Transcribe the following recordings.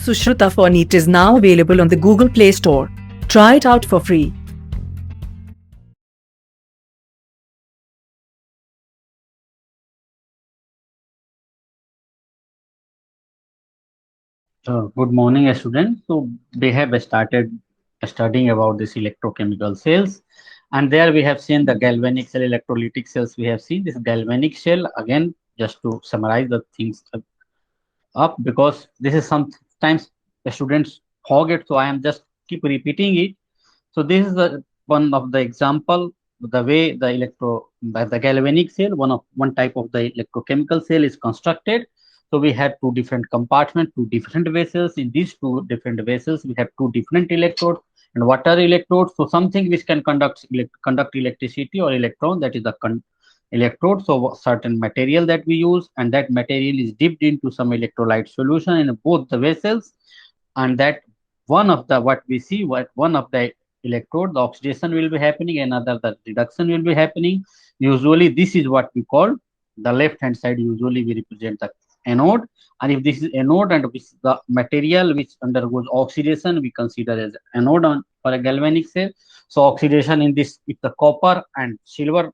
Sushruta for NEET is now available on the Google Play Store. Try it out for free. Good morning, students. So they have started studying about this electrochemical cells, and there we have seen the galvanic cell, electrolytic cells. We have seen this galvanic cell again. Just to summarize the things up, because this is sometimes the students forget. So I am just keep repeating it. So this is the one of the example, the way the galvanic cell, one type of the electrochemical cell is constructed. So we have two different compartments, two different vessels. In these two different vessels, we have two different electrodes. And what are electrodes? So something which can conduct electricity or electron, that is the electrode. So certain material that we use, and that material is dipped into some electrolyte solution in both the vessels, and that one of the what we see what one of the electrode, the oxidation will be happening, another the reduction will be happening. Usually this is what we call the left hand side. Usually we represent the anode, and if this is anode and the material which undergoes oxidation, we consider as anode on for a galvanic cell. So oxidation in this, if the copper and silver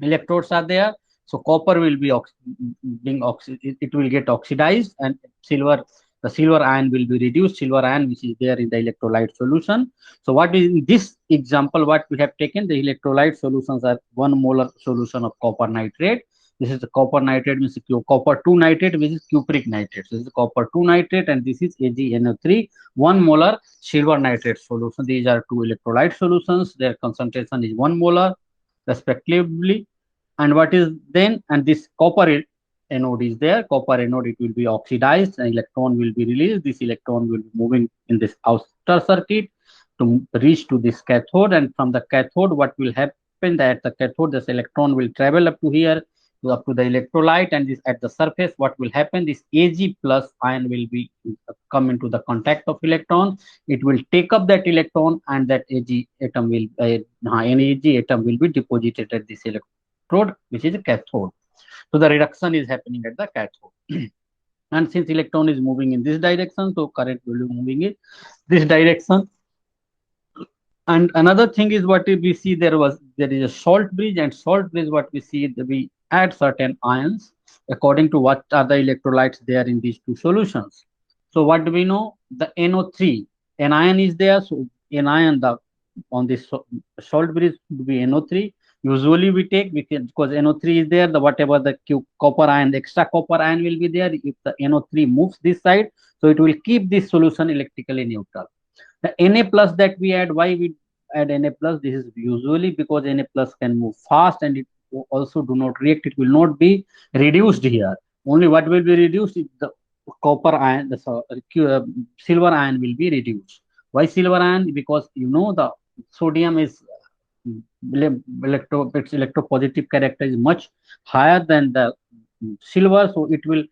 electrodes are there, so copper will be it will get oxidized, and the silver ion will be reduced, silver ion which is there in the electrolyte solution. So what is in this example, what we have taken, the electrolyte solutions are 1 molar solution of copper nitrate. This is the copper nitrate, means copper 2 nitrate, which is cupric nitrate. So this is copper 2 nitrate, and this is AgNO3, 1 molar silver nitrate solution. These are two electrolyte solutions, their concentration is 1 molar respectively. And what is then, and this copper anode is there, copper anode, it will be oxidized and electron will be released. This electron will be moving in this outer circuit to reach to this cathode, and from the cathode what will happen, that at the cathode this electron will travel up to here, up to the electrolyte, and this at the surface what will happen, this Ag plus ion will be come into the contact of electron. It will take up that electron, and that Ag atom will Ag atom will be deposited at this electrode, which is a cathode. So the reduction is happening at the cathode. And since electron is moving in this direction, so current will be moving in this direction. And another thing is what we see, there is a salt bridge, and salt bridge what we see, we add certain ions according to what are the electrolytes there in these two solutions. So what do we know? The NO3, an ion is there, so an ion on this salt bridge would be NO3. Usually we take, because NO3 is there, the whatever the copper ion, the extra copper ion will be there. If the NO3 moves this side, so it will keep this solution electrically neutral. The Na plus that we add, why we add Na plus? This is usually because Na plus can move fast, and it also do not react. It will not be reduced here. Only what will be reduced is the copper ion, the silver ion will be reduced. Why silver ion? Because the sodium is its electropositive character is much higher than the silver, so it will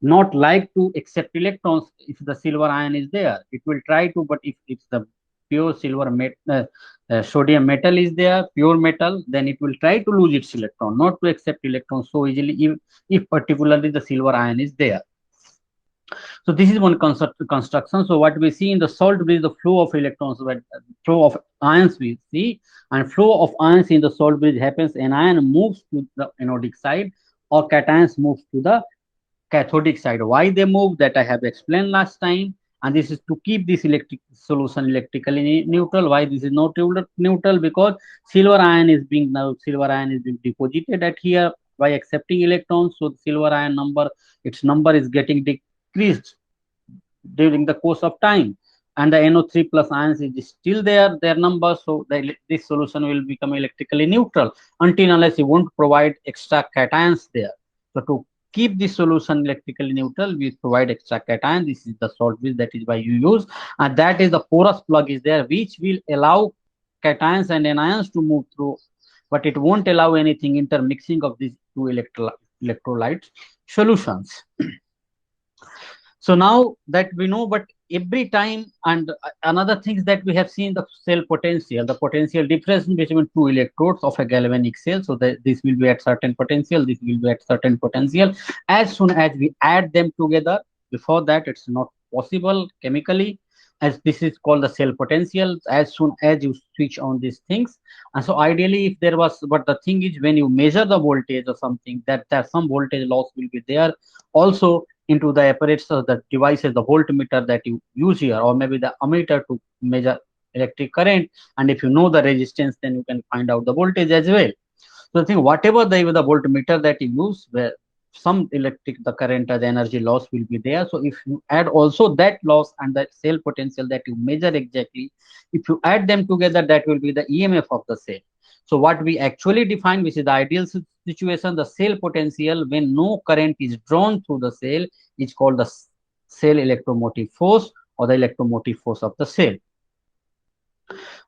not like to accept electrons if the silver ion is there. It will try to, but if the pure sodium metal is there, pure metal, then it will try to lose its electron, not to accept electrons so easily, if particularly the silver ion is there. So this is one construction. So what we see in the salt bridge, the flow of electrons, flow of ions we see, and flow of ions in the salt bridge happens. An ion moves to the anodic side, or cations moves to the cathodic side. Why they move, that I have explained last time. And this is to keep this electric solution electrically neutral. Why this is not neutral? Because silver ion is being deposited at here by accepting electrons. So the silver ion its number is getting decreased during the course of time, and the NO3 plus ions is still there, their number. So this solution will become electrically neutral until unless you won't provide extra cations there. So to keep this solution electrically neutral, we provide extra cation. This is the salt bridge, that is why you use, and that is the porous plug is there, which will allow cations and anions to move through, but it won't allow anything intermixing of these two electrolyte solutions. So now that we know, but every time, and another things that we have seen, the cell potential, the potential difference between two electrodes of a galvanic cell. So that this will be at certain potential, this will be at certain potential. As soon as we add them together, before that it's not possible chemically, as this is called the cell potential, as soon as you switch on these things. And so ideally, if there was, but the thing is, when you measure the voltage or something, that there some voltage loss will be there also into the apparatus, the devices, the voltmeter that you use here, or maybe the ammeter to measure electric current. And if you know the resistance, then you can find out the voltage as well. So I think whatever the voltmeter that you use, where some electric, the current or the energy loss will be there. So if you add also that loss and the cell potential that you measure exactly, if you add them together, that will be the EMF of the cell. So what we actually define, which is the ideal situation, the cell potential when no current is drawn through the cell, is called the cell electromotive force, or the electromotive force of the cell.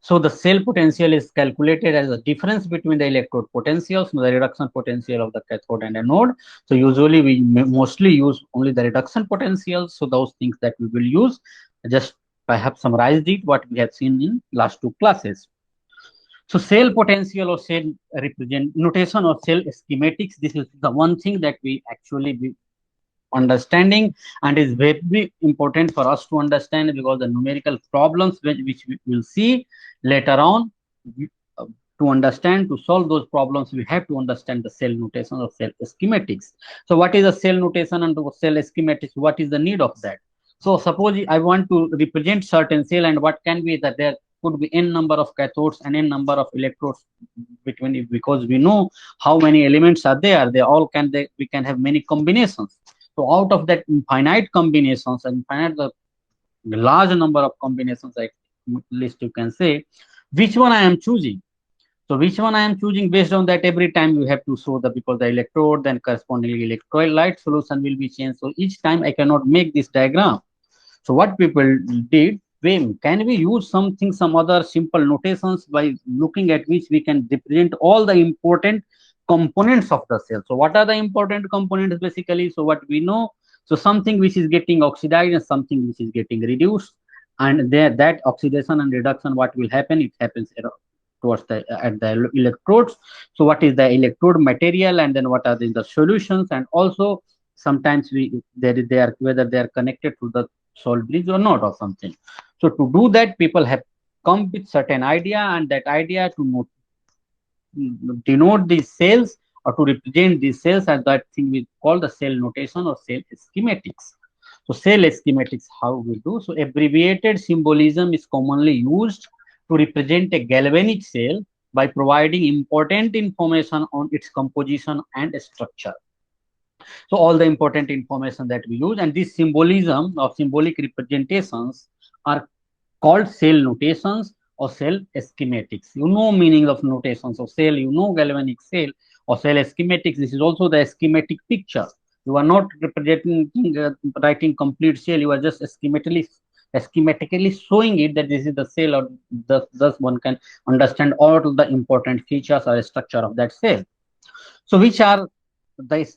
So the cell potential is calculated as the difference between the electrode potentials, the reduction potential of the cathode and anode. So usually we mostly use only the reduction potentials. So those things that we will use, just I have summarized it, what we have seen in last two classes. So cell potential or cell represent notation or cell schematics. This is the one thing that we actually be understanding, and is very important for us to understand, because the numerical problems which we will see later on, uh, to understand, to solve those problems, we have to understand the cell notation or cell schematics. So what is a cell notation and the cell schematics? What is the need of that? So suppose I want to represent certain cell, and what can be that there could be n number of cathodes and n number of electrodes between it, because we know how many elements are there. They all can, we can have many combinations. So out of that infinite combinations, and infinite the large number of combinations, at least you can say, which one I am choosing. So which one I am choosing, based on that, every time you have to show the, because the electrode, then correspondingly electrolyte solution will be changed. So each time I cannot make this diagram. So what people did, can we use something, some other simple notations by looking at which we can represent all the important components of the cell. So what are the important components basically? So what we know, so something which is getting oxidized and something which is getting reduced, and there that oxidation and reduction, what will happen? It happens towards the at the electrodes. So what is the electrode material, and then what are the solutions, and also sometimes they are, whether they are connected to the salt bridge or not, or something. So to do that, people have come with certain idea, and that idea to denote these cells, or to represent these cells, as that thing we call the cell notation or cell schematics. So cell schematics, how we do? So abbreviated symbolism is commonly used to represent a galvanic cell by providing important information on its composition and structure. So all the important information that we use, and this symbolism of symbolic representations are called cell notations or cell schematics. You know meaning of notations of cell, you know galvanic cell or cell schematics. This is also the schematic picture. You are not representing, writing complete cell. You are just schematically showing it that this is the cell, or thus one can understand all the important features or structure of that cell. So which are the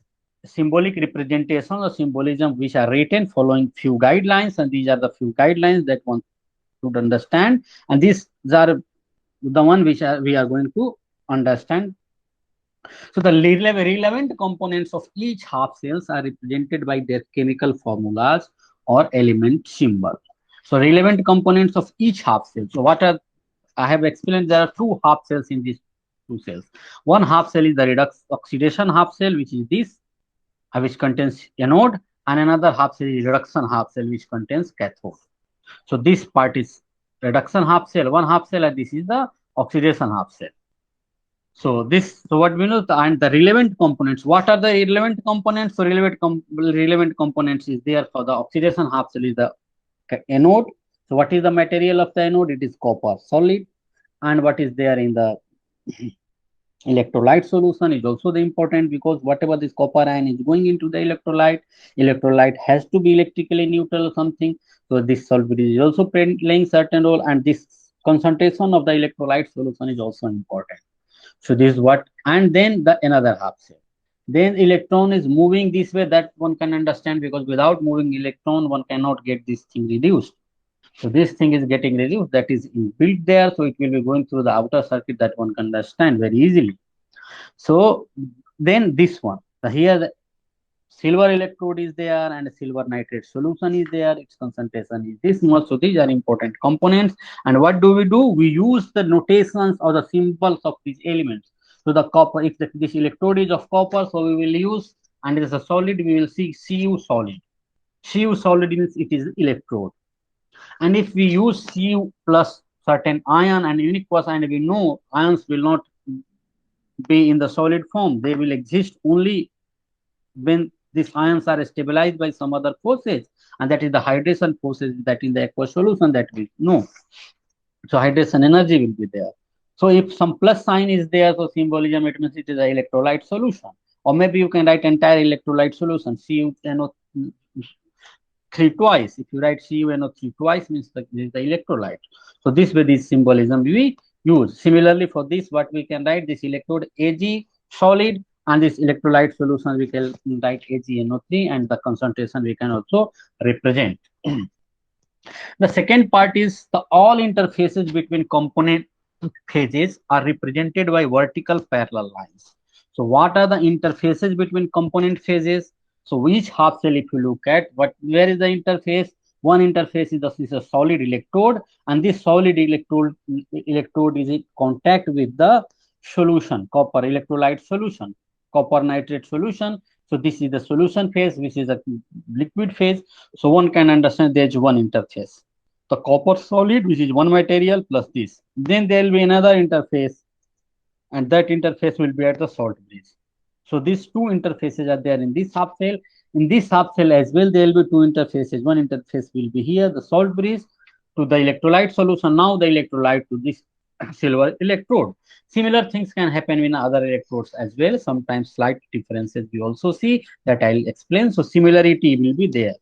symbolic representation or symbolism which are written following few guidelines, and these are the few guidelines that one should understand, and these are the one which we are going to understand. So the relevant components of each half cells are represented by their chemical formulas or element symbol. So relevant components of each half cell. So what are, I have explained, there are two half cells in these two cells. One half cell is the redox oxidation half cell, which is this, which contains anode, and another half cell is reduction half cell, which contains cathode. So this part is reduction half cell, one half cell, and this is the oxidation half cell. So this, so what we know, and the relevant components. What are the relevant components? So relevant components is there for the oxidation half cell is the anode. So what is the material of the anode? It is copper solid. And what is there in the electrolyte solution is also the important, because whatever this copper ion is going into the electrolyte has to be electrically neutral or something. So this solvent is also playing certain role, and this concentration of the electrolyte solution is also important. So this is what, and then the another half cell. Then electron is moving this way, that one can understand, because without moving electron, one cannot get this thing reduced. So this thing is getting reduced, that is inbuilt there. So it will be going through the outer circuit, that one can understand very easily. So then this one, here the silver electrode is there and silver nitrate solution is there. Its concentration is this much. So these are important components. And what do? We use the notations or the symbols of these elements. So the copper, if this electrode is of copper, so we will use, and it is a solid, we will see Cu solid. Cu solid means it is electrode. And if we use Cu plus certain ion and unique ion, we know ions will not be in the solid form. They will exist only when these ions are stabilized by some other forces, and that is the hydration forces that in the aqueous solution that we know. So hydration energy will be there. So if some plus sign is there, so symbolism, it means it is an electrolyte solution. Or maybe you can write entire electrolyte solution, CuNO3 twice. If you write CuNO3 twice, means that this is the electrolyte. So this way, this symbolism we use. Similarly, for this, what we can write, this electrode Ag solid, and this electrolyte solution we can write AgNO3, and the concentration we can also represent. The second part is the all interfaces between component phases are represented by vertical parallel lines. So what are the interfaces between component phases? So each half shell, if you look at where is the interface? One interface is a solid electrode, and this solid electrode is in contact with the solution, copper electrolyte solution, copper nitrate solution. So this is the solution phase, which is a liquid phase. So one can understand there is one interface, the copper solid, which is one material plus this. Then there will be another interface, and that interface will be at the salt bridge. So these two interfaces are there in this half cell. In this half cell as well, there will be two interfaces. One interface will be here, the salt bridge to the electrolyte solution. Now the electrolyte to this silver electrode. Similar things can happen in other electrodes as well. Sometimes slight differences we also see that I'll explain. So similarity will be there.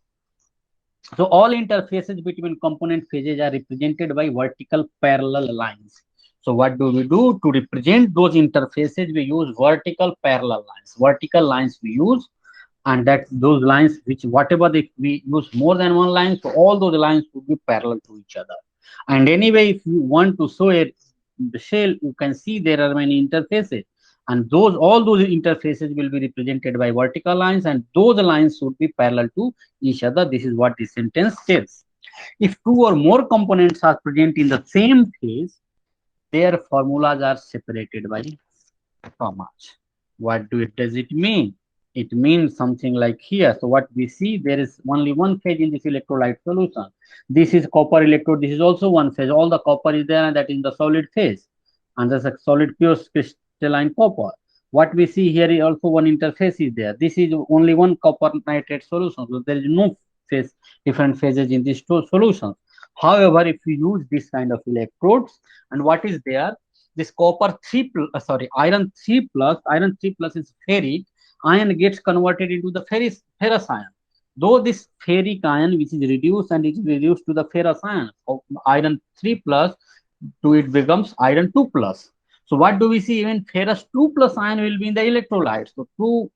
So all interfaces between component phases are represented by vertical parallel lines. So what do we do to represent those interfaces? We use vertical parallel lines. Vertical lines we use, and that those lines which whatever we use more than one line, so all those lines would be parallel to each other. And anyway, if you want to show a shell, you can see there are many interfaces, and all those interfaces will be represented by vertical lines, and those lines should be parallel to each other. This is what this sentence says. If two or more components are present in the same phase, their formulas are separated by commas. What does it mean? It means something like here. So what we see, there is only one phase in this electrolyte solution. This is copper electrode. This is also one phase. All the copper is there, and that is the solid phase. And there's a solid pure crystalline copper. What we see here is also one interface is there. This is only one copper nitrate solution. So there is no phase, different phases in these two solutions. However, if we use this kind of electrodes, and what is there? This copper 3 iron 3 plus is ferric. Iron gets converted into the ferrous ion. Though this ferric ion, which is reduced and it is reduced to the ferrous ion, of iron 3 plus to it becomes iron 2 plus. So what do we see? Even ferrous 2 plus ion will be in the electrolyte. So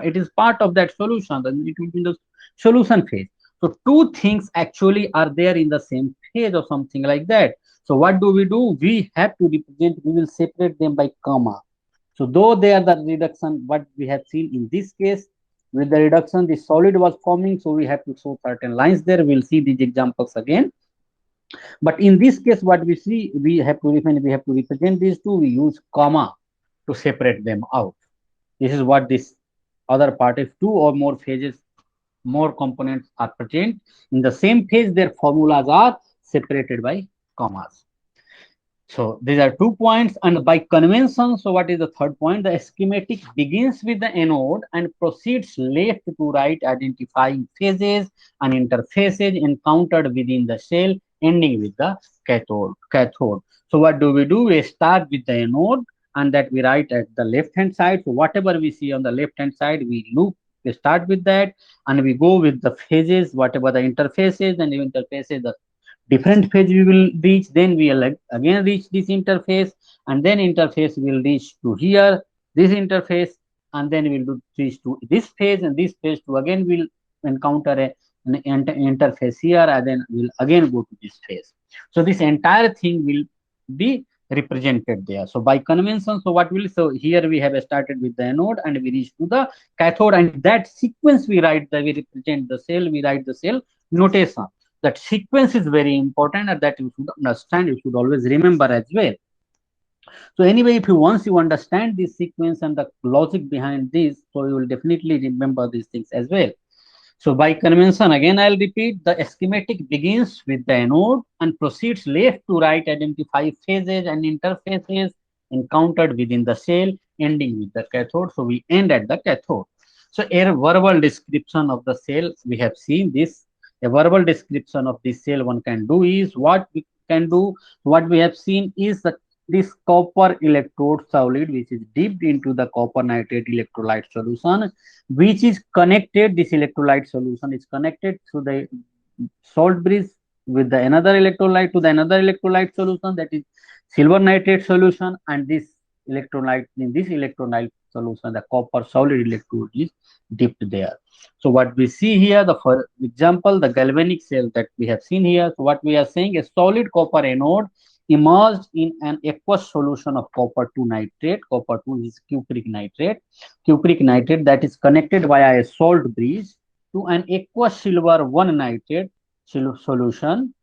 it is part of that solution, then it will be in the solution phase. So two things actually are there in the same phase or something like that. So what do? We have to represent, we will separate them by comma. So though they are the reduction, what we have seen in this case, with the reduction, the solid was forming, so we have to show certain lines there. We'll see these examples again. But in this case, what we see, we have to represent these two, we use comma to separate them out. This is what this other part, if two or more phases, more components are present in the same phase, their formulas are separated by commas. So these are 2 points, and by convention, so what is the third point? The schematic begins with the anode and proceeds left to right, identifying phases and interfaces encountered within the shell, ending with the cathode. So what do? We start with the anode, and that we write at the left hand side. So whatever we see on the left hand side, we start with that, and we go with the phases, whatever the interfaces, and the interfaces, the different phase we will reach. Then we will again reach this interface, and then interface will reach to here, this interface, and then we will reach to this phase, and this phase to again will encounter an interface here, and then we'll again go to this phase. So this entire thing will be represented there. So by convention, so what will, so here we have started with the anode and we reach to the cathode, and that sequence we write the, we represent the cell, we write the cell notation. That sequence is very important and that you should understand, you should always remember as well. So anyway, if you once you understand this sequence and the logic behind this, so you will definitely remember these things as well. So by convention, again I'll repeat, the schematic begins with the anode and proceeds left to right, identify phases and interfaces encountered within the cell, ending with the cathode. So we end at the cathode. So a verbal description of the cell, we have seen this. A verbal description of this cell one can do is, what we can do, what we have seen is that this copper electrode solid which is dipped into the copper nitrate electrolyte solution, which is connected, this electrolyte solution is connected through the salt bridge with the another electrolyte to the another electrolyte solution, that is silver nitrate solution, and this electrolyte, in this electrolyte solution the copper solid electrode is dipped there. So what we see here, the for example the galvanic cell that we have seen here, so what we are saying, a solid copper anode immersed in an aqueous solution of copper 2 nitrate. Copper 2 is cupric nitrate. Cupric nitrate that is connected via a salt bridge to an aqueous silver 1 nitrate solution,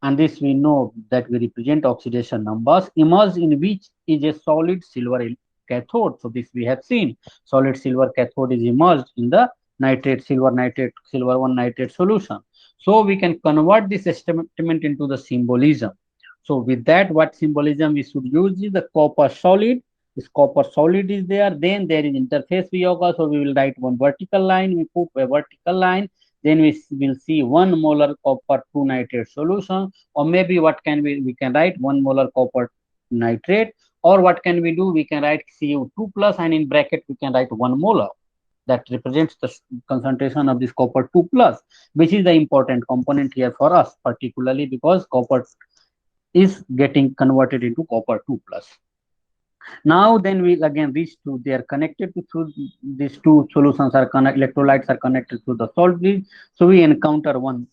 and this we know that we represent oxidation numbers, immersed in which is a solid silver cathode. So this we have seen, solid silver cathode is immersed in the nitrate, silver 1 nitrate solution. So we can convert this statement into the symbolism. So with that, what symbolism we should use is the copper solid. This copper solid is there, then there is interface Viyoga. So we will write one vertical line, we put a vertical line, then we will see 1 molar copper 2 nitrate solution, or maybe what can we can write 1 molar copper nitrate, or what can we do, we can write Cu2 plus, and in bracket we can write 1 molar. That represents the concentration of this copper 2 plus, which is the important component here for us, particularly because copper is getting converted into copper 2 plus. Now then we again reach to, they are connected to, through these two solutions are electrolytes are connected to the salt bridge. So we encounter one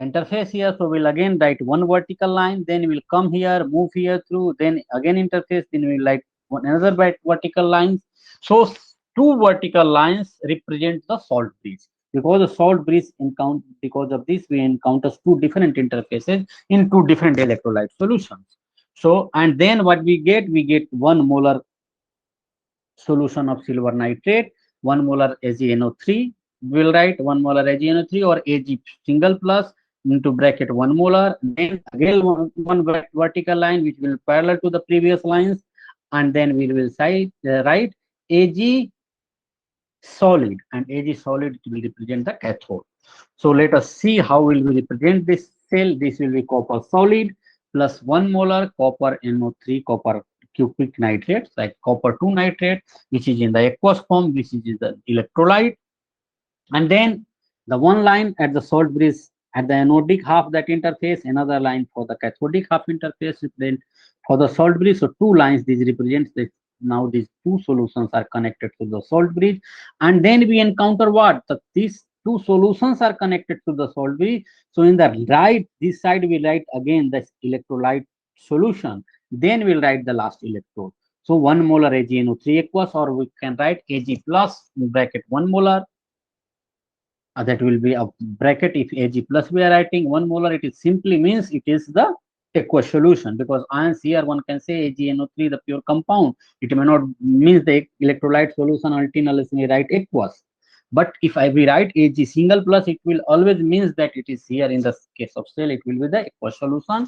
interface here. So we'll again write one vertical line, then we'll come here, move here through, then again interface, then we'll write another vertical lines. So two vertical lines represent the salt bridge. Because the salt bridge encounter, because of this we encounter two different interfaces in two different electrolyte solutions. So and then what we get 1 molar solution of silver nitrate, 1 molar AgNO3. We will write 1 molar AgNO3 or Ag single plus into bracket 1 molar. Then again one vertical line which will parallel to the previous lines, and then we will write Ag solid, and Ag solid will represent the cathode. So let us see how will we represent this cell. This will be copper solid plus 1 molar copper NO3 copper cupric nitrate, like copper 2 nitrate, which is in the aqueous form, which is the electrolyte. And then the one line at the salt bridge at the anodic half that interface, another line for the cathodic half interface. Then for the salt bridge, so two lines, this represents this. Now these two solutions are connected to the salt bridge, and then we encounter what? These two solutions are connected to the salt bridge. So in the right, this side we write again the electrolyte solution. Then we'll write the last electrode. So 1 molar AgNO3 aqueous, or we can write Ag plus in bracket 1 molar. That will be a bracket. If Ag plus we are writing 1 molar, it is simply means it is the aqueous solution, because ions here one can say AgNO3 the pure compound. It may not means the electrolyte solution until unless we write aqueous. But if we write Ag single plus, it will always means that it is here. In the case of cell, it will be the aqueous solution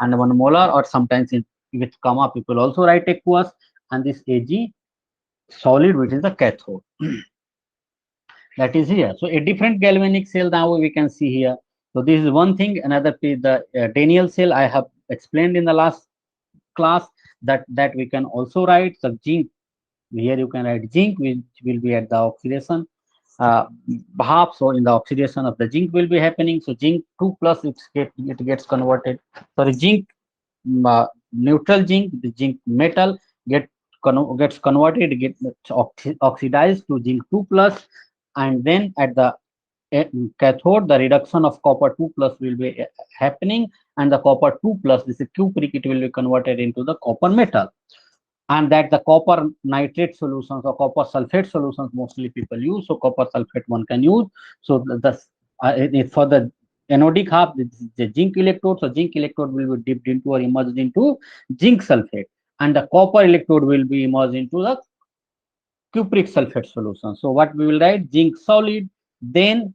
and 1 molar, or sometimes with comma people also write aqueous, and this Ag solid, which is the cathode. That is here. So a different galvanic cell now we can see here. So this is one thing. Another is the Daniell cell. I have explained in the last class that we can also write the zinc. Here you can write zinc, which will be at the oxidation half. So in the oxidation of the zinc will be happening. So zinc 2 plus it gets converted. Sorry, zinc neutral zinc, the zinc metal gets converted, gets oxidized to zinc 2 plus, and then at the cathode, the reduction of copper 2 plus will be happening, and the copper 2 plus, this is cupric, it will be converted into the copper metal. And that the copper nitrate solutions or copper sulfate solutions mostly people use. So copper sulfate one can use. So for the anodic half, the zinc electrode. So zinc electrode will be dipped into or immersed into zinc sulfate, and the copper electrode will be immersed into the cupric sulfate solution. So what we will write, zinc solid, then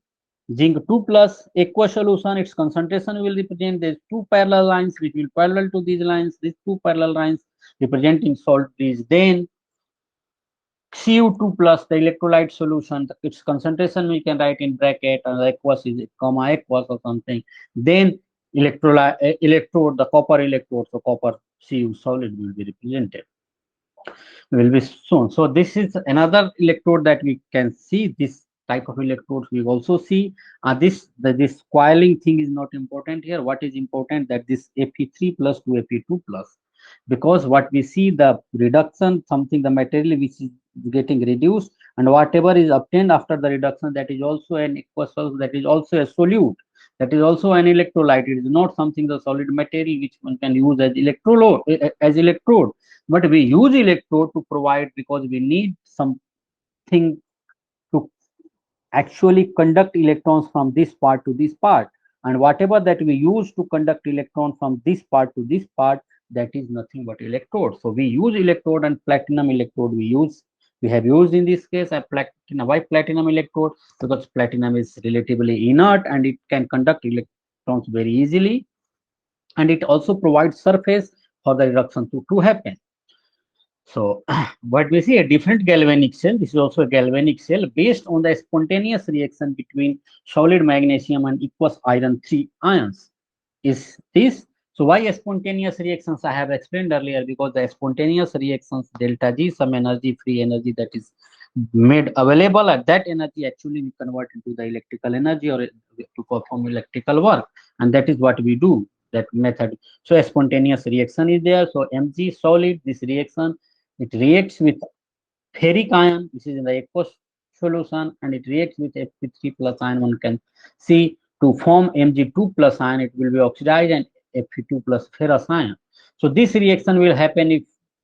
zinc 2 plus aqueous solution, its concentration will represent these two parallel lines which will parallel to these lines, these two parallel lines representing salt is, then Cu2 plus the electrolyte solution, its concentration we can write in bracket, and aqueous is comma aqueous or something. Then electrode, the copper electrode, so copper Cu solid will be represented. Will be shown. So this is another electrode that we can see. This type of electrodes we also see. This coiling thing is not important here. What is important, that this Fe3 plus to Fe2 plus, because what we see, the reduction, something, the material which is getting reduced, and whatever is obtained after the reduction, that is also an aqueous, that is also a solute, that is also an electrolyte. It is not something, the solid material which one can use as electrode, but we use electrode to provide, because we need something to actually conduct electrons from this part to this part, and whatever that we use to conduct electron from this part to this part, that is nothing but electrode. So we use electrode, and platinum electrode we have used in this case a platinum. Why platinum electrode? Because platinum is relatively inert and it can conduct electrons very easily, and it also provides surface for the reduction to happen. So what we see, a different galvanic cell. This is also a galvanic cell based on the spontaneous reaction between solid magnesium and aqueous iron 3 ions. Is this? So why spontaneous reactions? I have explained earlier, because the spontaneous reactions, delta G, some energy, free energy that is made available, at that energy actually we convert into the electrical energy or to perform electrical work, and that is what we do, that method. So a spontaneous reaction is there. So Mg solid, this reaction, it reacts with ferric ion, which is in the aqueous solution, and it reacts with Fe3 plus ion. One can see, to form Mg2 plus ion, it will be oxidized, and Fe2 plus ferrous ion. So this reaction will happen if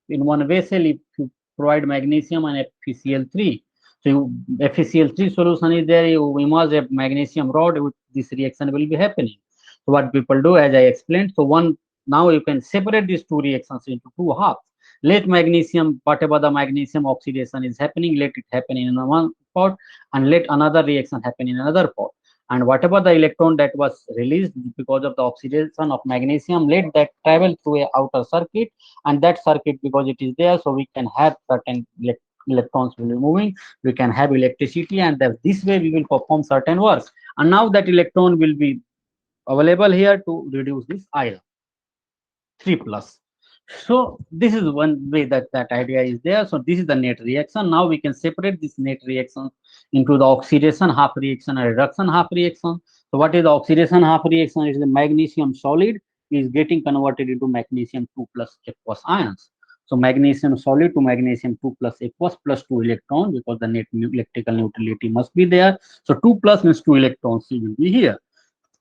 in one vessel, if you provide magnesium and FeCl3. So FeCl3 solution is there, you immerse a magnesium rod, this reaction will be happening. So what people do, as I explained, so now you can separate these two reactions into two halves. Let magnesium, whatever the magnesium oxidation is happening, let it happen in one pot, and let another reaction happen in another pot. And whatever the electron that was released because of the oxidation of magnesium, let that travel through a outer circuit, and that circuit, because it is there, so we can have certain electrons will be moving, we can have electricity, and this way we will perform certain works. And now that electron will be available here to reduce this iron 3 plus. So this is one way that idea is there. So this is the net reaction. Now we can separate this net reaction into the oxidation half reaction and reduction half reaction. So what is the oxidation half reaction? It is the magnesium solid is getting converted into magnesium 2 plus aqueous ions. So magnesium solid to magnesium 2 plus aqueous plus 2 electron, because the net electrical neutrality must be there. So 2 plus means 2 electrons will be here.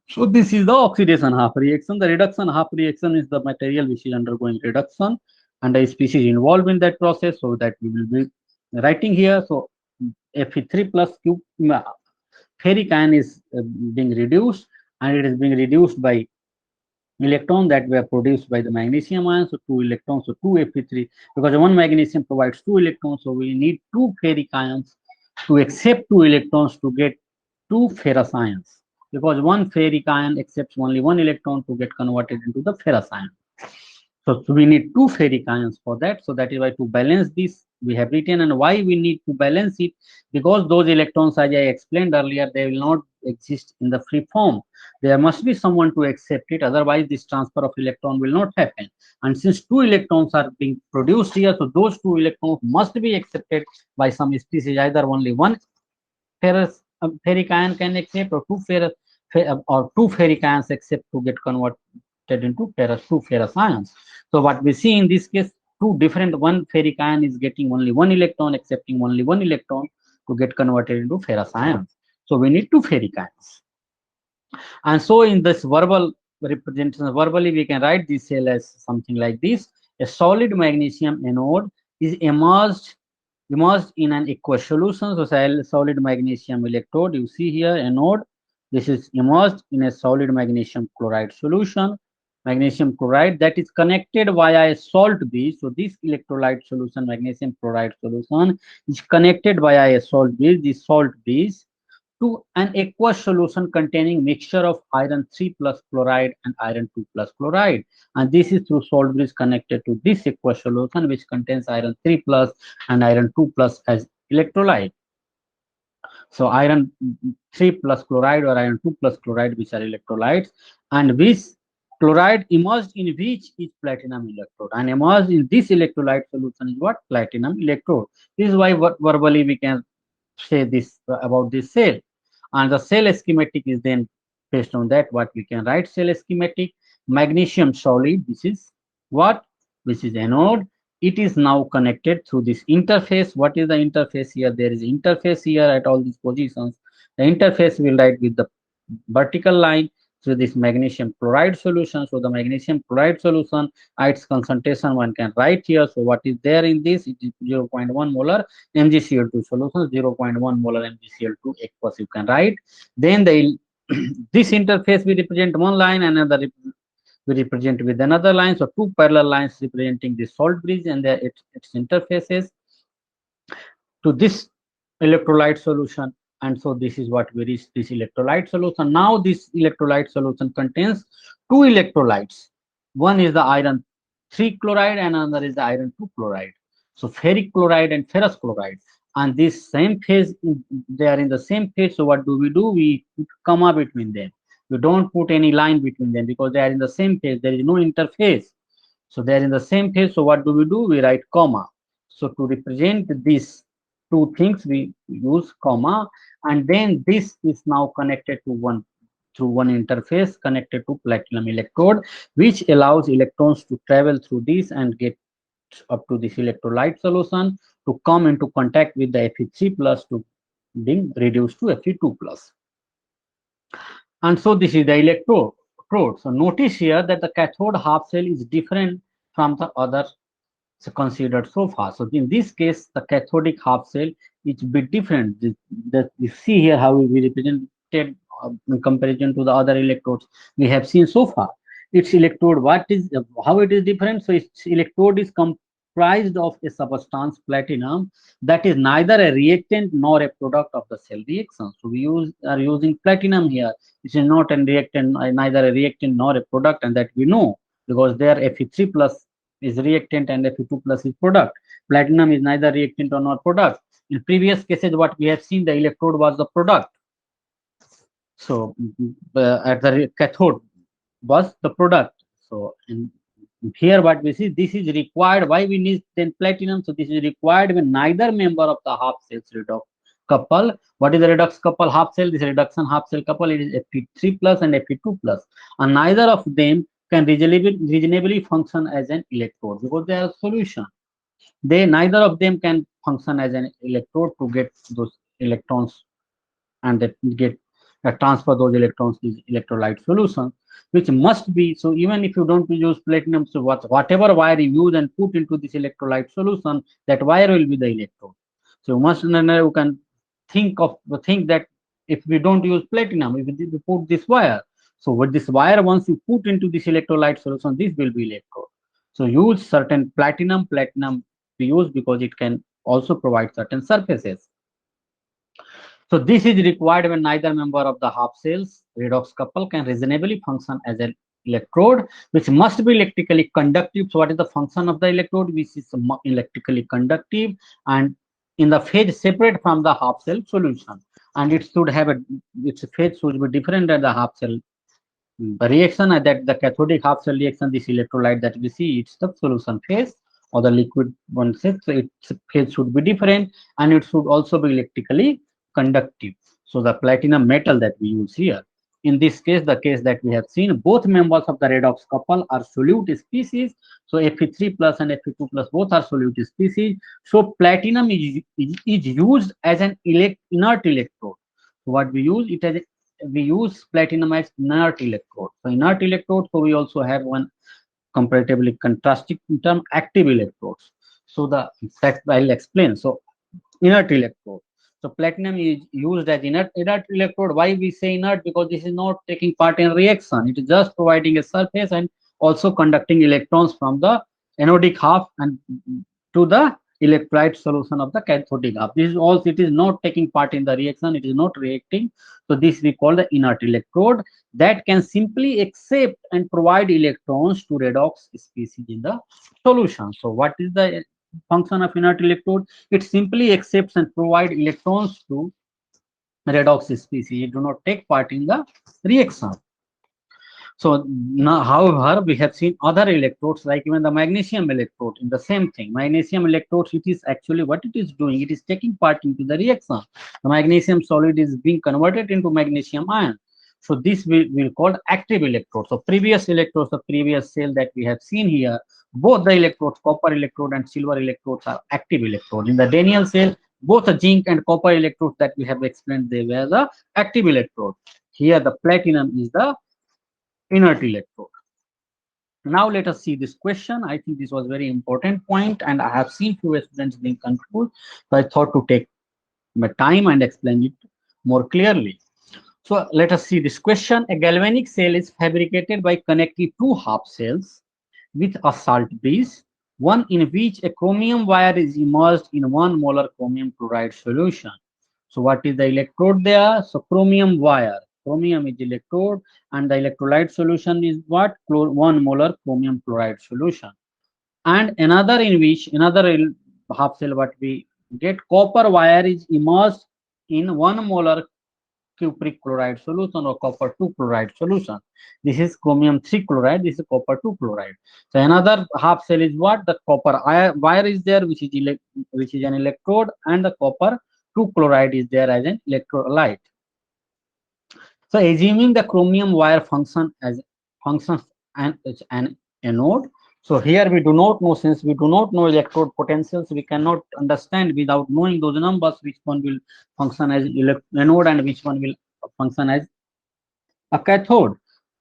So this is the oxidation half reaction. The reduction half reaction is the material which is undergoing reduction, and the species involved in that process. So that we will be writing here. So Fe3 plus ferric ion is being reduced, and it is being reduced by electron that were produced by the magnesium ion. So 2 electrons, so 2 Fe3, because one magnesium provides 2 electrons, so we need 2 ferric ions to accept 2 electrons to get 2 ferrous ions, because one ferric ion accepts only 1 electron to get converted into the ferrous ion. So we need 2 ferric ions for that. So that is why, to balance this, we have written. And why we need to balance it? Because those electrons, as I explained earlier, they will not exist in the free form. There must be someone to accept it. Otherwise, this transfer of electron will not happen. And since 2 electrons are being produced here, so those 2 electrons must be accepted by some species. Either only one ferric ion can accept, or two ferric ions accept to get converted into two ferrous ions. So what we see in this case, one ferric ion is getting only 1 electron, accepting only 1 electron to get converted into ferrous ions. So we need two ferric ions. And so in this verbal representation, verbally we can write this cell as something like this. A solid magnesium anode is immersed in an aqueous solution. So solid magnesium electrode, you see here anode, this is immersed in a solid magnesium chloride solution. Magnesium chloride that is connected via a salt bridge. So this electrolyte solution, magnesium chloride solution, is connected via a salt bridge. This salt bridge to an aqueous solution containing mixture of iron 3 plus chloride and iron 2 plus chloride. And this is through salt bridge connected to this aqueous solution which contains iron 3 plus and iron 2 plus as electrolyte. So iron 3 plus chloride or iron 2 plus chloride, which are electrolytes, and which chloride immersed in which is platinum electrode, and immersed in this electrolyte solution is what? Platinum electrode. This is why verbally we can say this about this cell. And the cell schematic is then based on that what we can write. Cell schematic, magnesium solid, this is what? This is anode. It is now connected through this interface. What is the interface here? There is interface here at all these positions. The interface will write with the vertical line through this magnesium chloride solution. So the magnesium chloride solution, its concentration one can write here. So what is there in this? It is 0.1 molar MgCl2 solution, 0.1 molar MgCl2 aqueous you can write. Then the this interface we represent one line, another we represent with another line. So two parallel lines representing the salt bridge and its interfaces to this electrolyte solution. And so this is what we reach, this electrolyte solution. Now this electrolyte solution contains two electrolytes. One is the iron 3 chloride and another is the iron 2 chloride. So ferric chloride and ferrous chloride. And this same phase, they are in the same phase. So what do? We put comma between them. We don't put any line between them because they are in the same phase. There is no interface. So they are in the same phase. So what do? We write comma. So to represent these two things, we use comma, and then this is now connected to one through one interface connected to platinum electrode, which allows electrons to travel through this and get up to this electrolyte solution to come into contact with the Fe3 plus to being reduced to Fe2 plus. And so this is the electrode. So notice here that the cathode half shell is different from the other considered so far. So in this case, the cathodic half shell is a bit different. You see here how we represented in comparison to the other electrodes we have seen so far. Its electrode, how it is different? So its electrode is comprised of a substance platinum that is neither a reactant nor a product of the cell reaction. So we are using platinum here. This is not a reactant, neither a reactant nor a product, and that we know because there Fe3 plus is reactant and Fe2 plus is product. Platinum is neither reactant nor product. In previous cases, what we have seen, the electrode was the product. So at the cathode was the product. So here what we see, this is required. Why we need then platinum? So this is required when neither member of the half cells redox couple. What is the redox couple half cell? This reduction half cell couple, it is Fe3 plus and Fe2 plus, and neither of them can reasonably function as an electrode because they are a solution. Neither of them can function as an electrode to get those electrons and that get transfer those electrons to electrolyte solution, which must be. So even if you don't use platinum, so whatever wire you use and put into this electrolyte solution, that wire will be the electrode. So you can think that if we don't use platinum, if we put this wire, so with this wire, once you put into this electrolyte solution, this will be electrode. So use certain platinum we use because it can also provide certain surfaces. So this is required when neither member of the half cells redox couple can reasonably function as an electrode, which must be electrically conductive. So what is the function of the electrode? Which is electrically conductive and in the phase separate from the half cell solution, and it should have its phase should be different than the half cell reaction. That the cathodic half cell reaction, this electrolyte that we see, it's the solution phase or the liquid one phase. So its phase should be different and it should also be electrically conductive. So the platinum metal that we use here, in this case, the case that we have seen, both members of the redox couple are solute species. So Fe3 plus and Fe2 plus both are solute species. So platinum is used as an inert electrode. So what we use it as we use platinum as inert electrode. So inert electrode. So we also have one comparatively contrasting term, active electrodes. So the fact I'll explain. So inert electrode. So platinum is used as inert electrode. Why we say inert? Because this is not taking part in reaction. It is just providing a surface and also conducting electrons from the anodic half and to the electrolyte solution of the cathodic half. This is also, it is not taking part in the reaction. It is not reacting. So this we call the inert electrode that can simply accept and provide electrons to redox species in the solution. So what is the function of inert electrode? It simply accepts and provide electrons to redox species. It do not take part in the reaction. So now, however, we have seen other electrodes like even the magnesium electrode in the same thing. Magnesium electrodes, it is actually what it is doing. It is taking part into the reaction. The magnesium solid is being converted into magnesium ion. So this will called active electrode. So previous electrodes, the previous cell that we have seen here, both the electrodes, copper electrode and silver electrodes are active electrode. In the Daniell cell, both the zinc and copper electrodes that we have explained, they were the active electrode. Here the platinum is the inert electrode. Now let us see this question. I think this was very important point and I have seen few students being confused. So I thought to take my time and explain it more clearly. So let us see this question. A galvanic cell is fabricated by connecting two half cells with a salt bridge, one in which a chromium wire is immersed in 1 molar chromium chloride solution. So what is the electrode there? So chromium wire. Chromium is electrode and the electrolyte solution is what? 1 molar chromium chloride solution. And another in which another half cell what we get, copper wire is immersed in 1 molar cupric chloride solution or copper 2 chloride solution. This is chromium 3 chloride, this is copper 2 chloride. So another half cell is what? The copper wire is there, which is an electrode, and the copper 2 chloride is there as an electrolyte. So assuming the chromium wire functions as an anode. So here we do not know, since we do not know electrode potentials, we cannot understand without knowing those numbers which one will function as anode and which one will function as a cathode.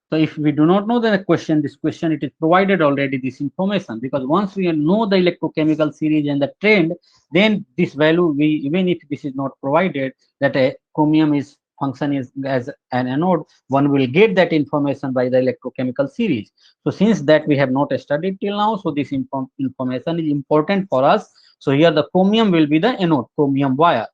So if we do not know the question, this question, it is provided already this information, because once we know the electrochemical series and the trend, then this value, we even if this is not provided, that a chromium is function is as an anode, one will get that information by the electrochemical series. So since that we have not studied till now, so this information is important for us. So here the chromium will be the anode, chromium wire.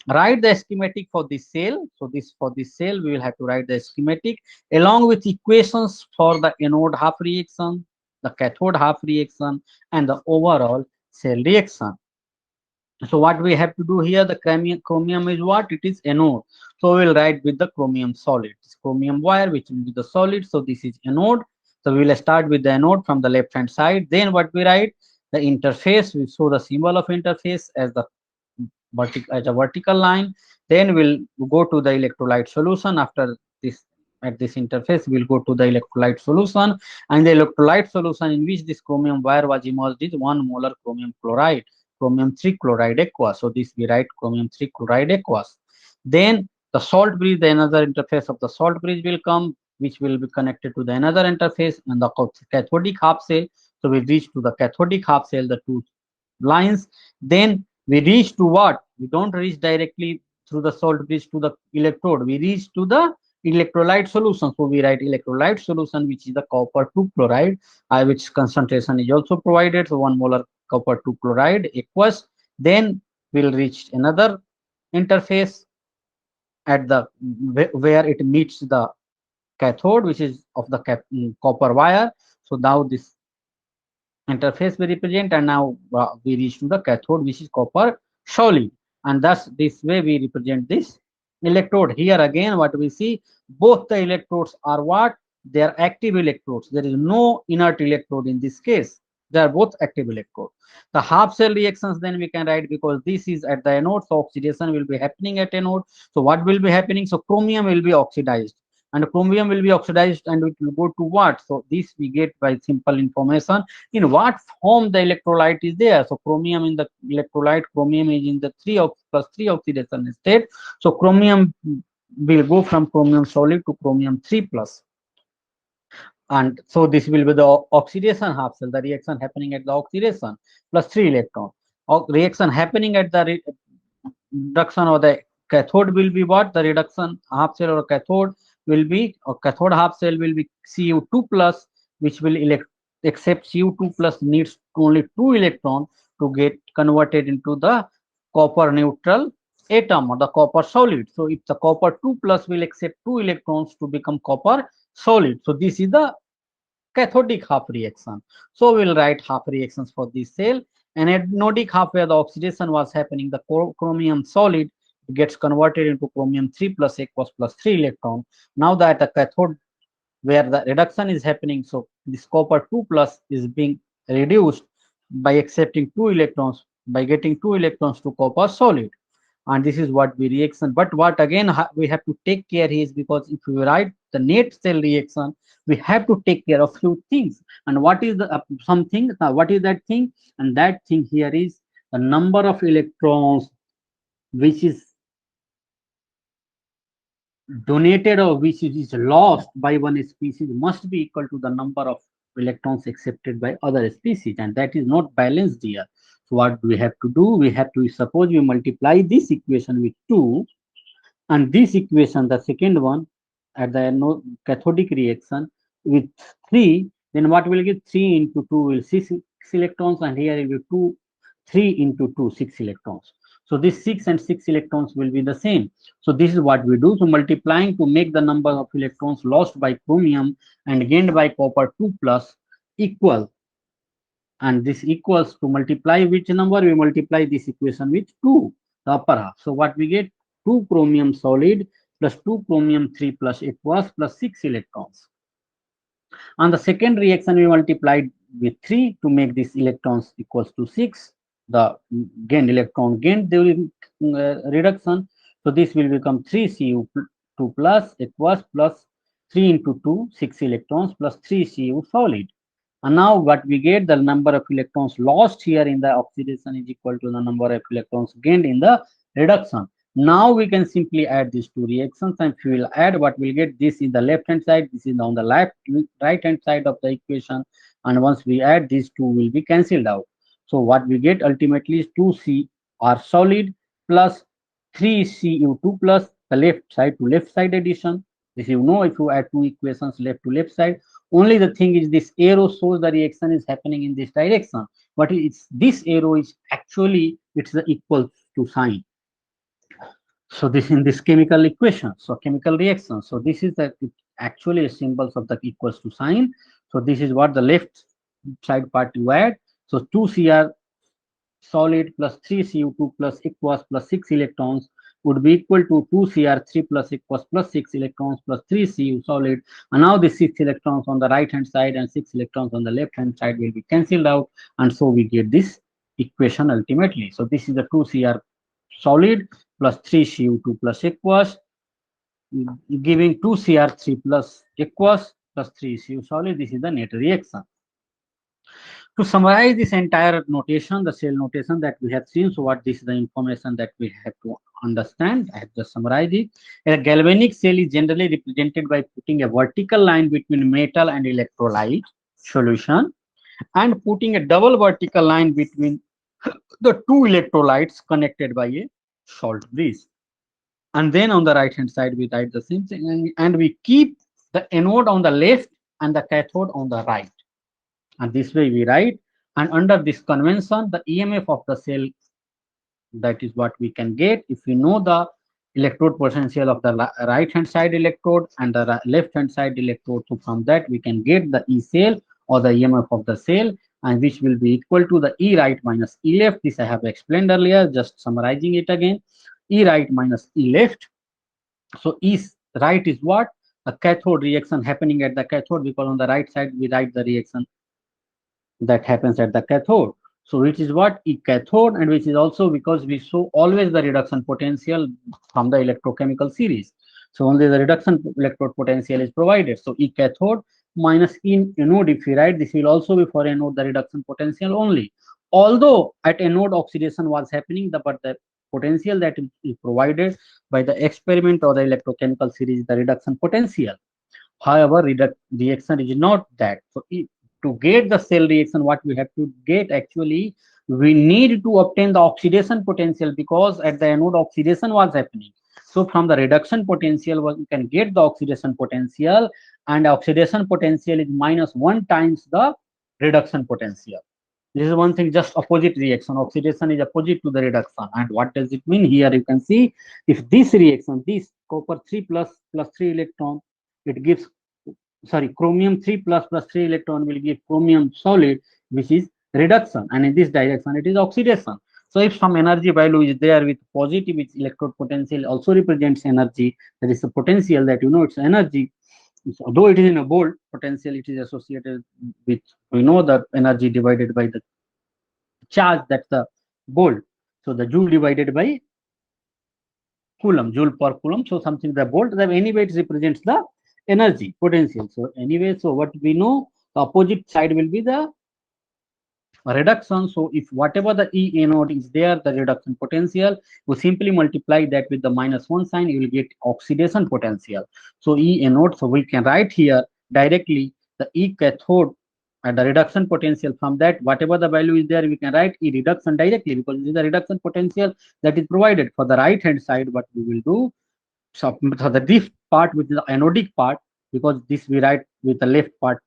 Write the schematic for this cell. So this for this cell we will have to write the schematic along with equations for the anode half reaction, the cathode half reaction, and the overall cell reaction. So what we have to do here, the chromium is what? It is anode. So we will write with the chromium solid. This chromium wire, which will be the solid. So this is anode. So we will start with the anode from the left hand side. Then what we write? The interface. We show the symbol of interface as the vertical line. Then we'll go to the electrolyte solution. After this, at this interface, we'll go to the electrolyte solution, and the electrolyte solution in which this chromium wire was immersed is 1 molar chromium chloride, chromium 3 chloride aqueous. So this we write chromium 3 chloride aqueous. Then the salt bridge, the another interface of the salt bridge will come, which will be connected to the another interface and the cathodic half cell. So we reach to the cathodic half cell, the two lines. Then we reach to what? We don't reach directly through the salt bridge to the electrode. We reach to the electrolyte solution. So we write electrolyte solution, which is the copper 2 chloride, which concentration is also provided. So 1 molar copper 2 chloride aqueous. Then we'll reach another interface at the where it meets the cathode, which is of the copper wire. So now this interface we represent, and now we reach to the cathode, which is copper solid, and thus this way we represent this electrode. Here again what we see, both the electrodes are what? They are active electrodes. There is no inert electrode in this case. They are both active electrodes. The half cell reactions then we can write, because this is at the anode, so oxidation will be happening at anode. So what will be happening? So chromium will be oxidized, and chromium will be oxidized and it will go to what? So this we get by simple information in what form the electrolyte is there. So chromium in the electrolyte, chromium is in the 3 plus 3 oxidation state. So chromium will go from chromium solid to chromium 3 plus. And so this will be the oxidation half cell, the reaction happening at the oxidation plus 3 electron. Reaction happening at the reduction of the cathode will be what? The reduction half cell or cathode will be, or cathode half cell will be Cu2 plus, which will accept Cu2 plus needs only 2 electron to get converted into the copper neutral atom or the copper solid. So if the copper 2 plus will accept 2 electrons to become copper solid. So this is the cathodic half reaction. So we'll write half reactions for this cell. And anodic half, where the oxidation was happening, the chromium solid gets converted into chromium 3 plus aqueous plus 3 electron. Now that the cathode where the reduction is happening, so this copper 2 plus is being reduced by accepting 2 electrons, by getting 2 electrons to copper solid. And this is what we reaction. But what again we have to take care is, because if we write the net cell reaction, we have to take care of few things. And what is the something? What is that thing? And that thing here is the number of electrons which is donated or which is lost by one species must be equal to the number of electrons accepted by other species, and that is not balanced here. So what we have to do? We have to, suppose we multiply this equation with 2, and this equation, the second one, at the cathodic reaction with 3, then what will get? 3 into 2 will 6 electrons, and here will be 2, 3 into 2, 6 electrons. So this 6 and 6 electrons will be the same. So this is what we do. So multiplying to make the number of electrons lost by chromium and gained by copper 2 plus equal. And this equals, to multiply which number? We multiply this equation with 2, the upper half. So what we get? 2 chromium solid plus 2 chromium 3 plus aqueous plus 6 electrons. On the second reaction, we multiplied with 3 to make this electrons equals to 6. The gained electron gained during reduction. So this will become 3Cu2 plus aqueous plus 3 into 2, 6 electrons plus 3 Cu solid. And now what we get? The number of electrons lost here in the oxidation is equal to the number of electrons gained in the reduction. Now we can simply add these two reactions, and if we will add, what we'll get? This is the left hand side, this is on the right hand side of the equation, and once we add, these two will be cancelled out. So what we get ultimately is 2Cr solid plus 3Cu2 plus the left side to left side addition. This you know, if you add two equations left to left side. Only the thing is, this arrow shows the reaction is happening in this direction, but it's this arrow is actually, it's the equal to sign. So this in this chemical equation, so chemical reaction. So this is the actually symbols of the equals to sign. So this is what the left side part you add. So 2Cr solid plus 3Cu2 plus aqueous plus 6 electrons would be equal to 2Cr3 plus aqueous plus 6 electrons plus 3Cu solid. And now the 6 electrons on the right hand side and 6 electrons on the left hand side will be cancelled out, and so we get this equation ultimately. So this is the 2Cr solid plus 3Cu2 plus aqueous, giving 2Cr3 plus aqueous plus 3Cu solid. This is the net reaction. To summarize this entire notation, the cell notation that we have seen, so what this is the information that we have to understand. I have just summarized it. A galvanic cell is generally represented by putting a vertical line between metal and electrolyte solution, and putting a double vertical line between the two electrolytes connected by a salt bridge. And then on the right hand side, we write the same thing, and we keep the anode on the left and the cathode on the right. And this way we write, and under this convention, the EMF of the cell, that is what we can get if we know the electrode potential of the right hand side electrode and the left hand side electrode. So from that we can get the E cell or the EMF of the cell, and which will be equal to the E right minus E left. This I have explained earlier, just summarizing it again. E right minus E left. So E right is what? A cathode reaction happening at the cathode, because on the right side we write the reaction that happens at the cathode. So which is what? E cathode, and which is also because we show always the reduction potential from the electrochemical series. So only the reduction electrode potential is provided. So E cathode minus E anode, if we write, this will also be for anode the reduction potential only. Although at anode oxidation was happening, but the potential that is provided by the experiment or the electrochemical series, the reduction potential. However, reaction is not that. So to get the cell reaction, what we have to get actually, we need to obtain the oxidation potential, because at the anode oxidation was happening. So from the reduction potential, we can get the oxidation potential, and oxidation potential is -1 times the reduction potential. This is one thing, just opposite reaction. Oxidation is opposite to the reduction. And what does it mean? Here you can see, if this reaction, this copper 3 plus 3 electron, it gives, sorry, chromium 3 plus 3 electron will give chromium solid, which is reduction, and in this direction it is oxidation. So if some energy value is there with positive, which electrode potential also represents energy, that is the potential, that it's energy. So though it is in a bold potential, it is associated with, we know, the energy divided by the charge, that's the bold. So the joule divided by coulomb, joule per coulomb. So something the bold, that anyway it represents the energy potential. So anyway, so what we know, the opposite side will be the reduction. So if whatever the E anode is there, the reduction potential, we simply multiply that with the -1 sign, you will get oxidation potential. So E anode, so we can write here directly the E cathode and the reduction potential. From that, whatever the value is there, we can write E reduction directly, because this is the reduction potential that is provided. For the right hand side, what we will do, so for the this part, which is the anodic part, because this we write with the left part.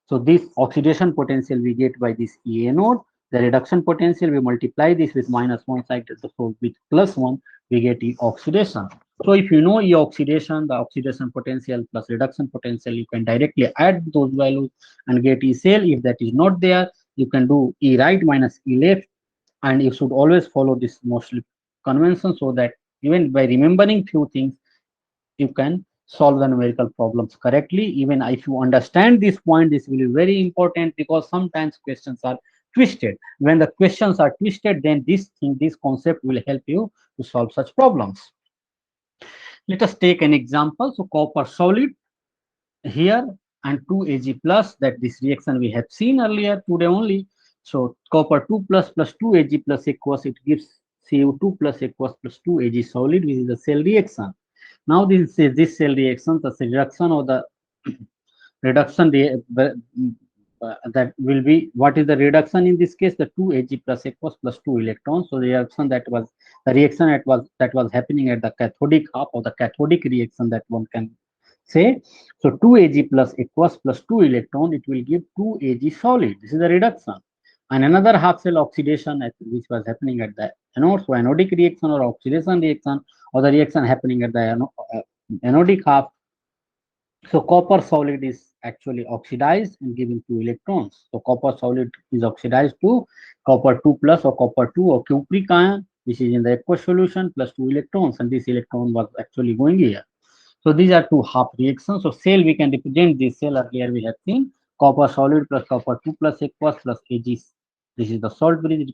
So this oxidation potential we get by this E anode. The reduction potential, we multiply this with -1 side, so with +1, we get E oxidation. So if you know E oxidation, the oxidation potential plus reduction potential, you can directly add those values and get E cell. If that is not there, you can do E right minus E left, and you should always follow this mostly convention, so that even by remembering few things, you can solve the numerical problems correctly. Even if you understand this point, this will be very important, because sometimes questions are twisted. When the questions are twisted, then this concept will help you to solve such problems. Let us take an example. So copper solid here and 2Ag plus, that this reaction we have seen earlier today only. So copper 2 plus 2Ag plus aqueous, it gives CO2 plus aqueous plus 2Ag solid, which is the cell reaction. Now this is this cell reaction, the reduction or the reduction that will be, what is the reduction in this case? The 2Ag plus aqueous plus 2 electrons. So the reaction that was happening at the cathodic half, or the cathodic reaction, that one can say. So 2Ag plus aqueous plus 2 electron, it will give 2Ag solid. This is the reduction. And another half cell oxidation which was happening at the anode. So anodic reaction or oxidation reaction, or the reaction happening at the anodic half. So copper solid is actually oxidized and giving 2 electrons. So copper solid is oxidized to copper 2 plus or copper 2 or cupric ion, which is in the aqueous solution, plus 2 electrons, and this electron was actually going here. So these are two half reactions. So cell, we can represent this cell, earlier we have seen copper solid plus copper 2 plus aqueous plus Ag. This is the salt bridge,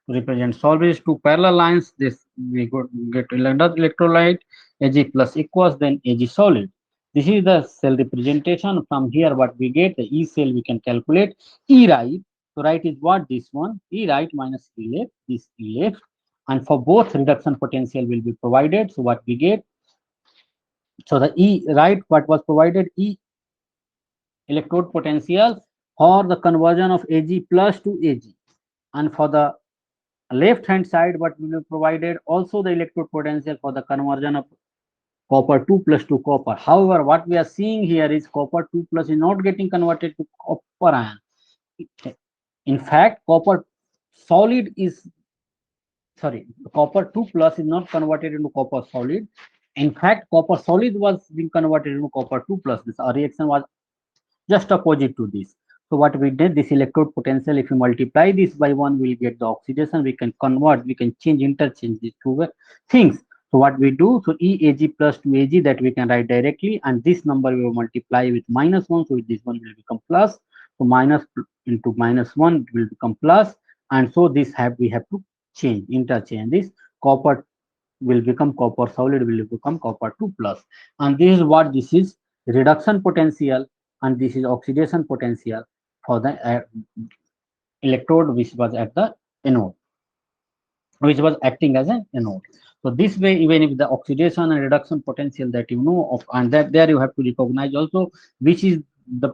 represent salt bridge. Two parallel lines, this we get electrolyte Ag plus aqueous, then Ag solid. This is the cell representation. From here, what we get, the E cell we can calculate. E right, so right is what? This one, E right minus E left, this E left. And for both, reduction potential will be provided. So what we get, so the E right, what was provided, E electrode potential or the conversion of Ag plus to Ag. And for the left hand side, what will be provided, also the electrode potential for the conversion of copper 2 plus to copper. However, what we are seeing here is copper 2 plus is not getting converted to copper ion. In fact, copper solid is, sorry, copper 2 plus is not converted into copper solid. In fact, copper solid was being converted into copper 2 plus. This reaction was just opposite to this. So what we did, this electrode potential, if you multiply this by 1, we'll get the oxidation. We can convert, we can interchange these two things. So what we do, so EAg plus 2Ag, that we can write directly, and this number we will multiply with -1, so this one will become plus. So minus into -1 will become plus, and so this we have to interchange this. Copper will become copper solid, will become copper 2 plus, and this is what this is, reduction potential, and this is oxidation potential for the electrode which was at the anode. which was acting as an anode. So this way, even if the oxidation and reduction potential that you know of, and that there you have to recognize also which is the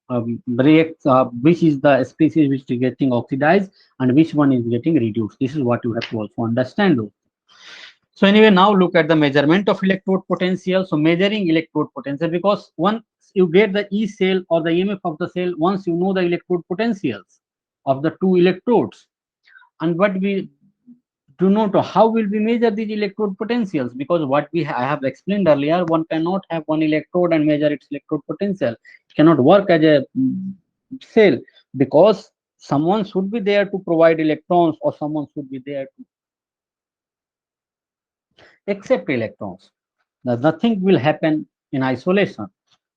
which is the species which is getting oxidized and which one is getting reduced. This is what you have to also understand. So anyway, now look at the measurement of electrode potential. So measuring electrode potential, because once you get the E cell or the EMF of the cell, once you know the electrode potentials of the two electrodes, and what we do not know, how will we measure these electrode potentials? Because what I have explained earlier, one cannot have one electrode and measure its electrode potential. It cannot work as a cell, because someone should be there to provide electrons, or someone should be there to accept electrons. Now, nothing will happen in isolation.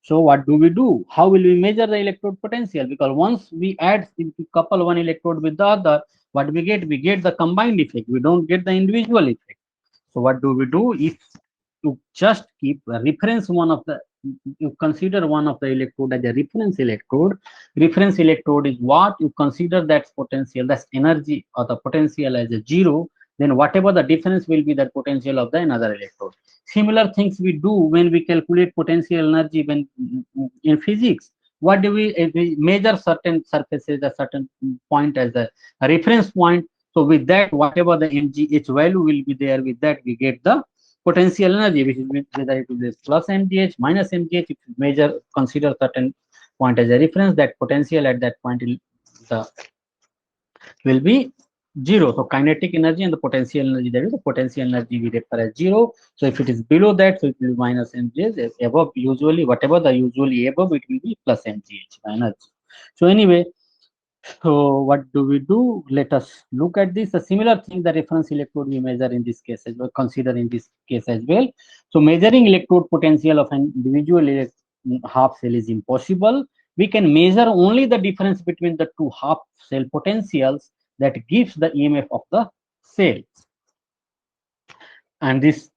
So what do we do? How will we measure the electrode potential? Because once we add, if we couple one electrode with the other, what we get? We get the combined effect. We don't get the individual effect. So what do we do? If you just keep a reference one of the, you consider one of the electrode as a reference electrode. Reference electrode is what you consider that's potential, that's energy or the potential as a zero. Then whatever the difference will be that potential of the another electrode. Similar things we do when we calculate potential energy when in physics. What do we measure certain surfaces, a certain point as a reference point. So with that, whatever the mgh value will be there, with that we get the potential energy, which is whether it is plus mgh, minus mgh. If you measure, consider certain point as a reference, that potential at that point will be zero. So kinetic energy and the potential energy, that is the potential energy we refer as zero. So if it is below that, so it will be minus mgh. Above, usually whatever the usually above, it will be plus mgh energy. So anyway, so what do we do? Let us look at this. A similar thing, the reference electrode we measure in this case as well, consider in this case as well. So measuring electrode potential of an individual half cell is impossible. We can measure only the difference between the two half cell potentials that gives the EMF of the cell. And this,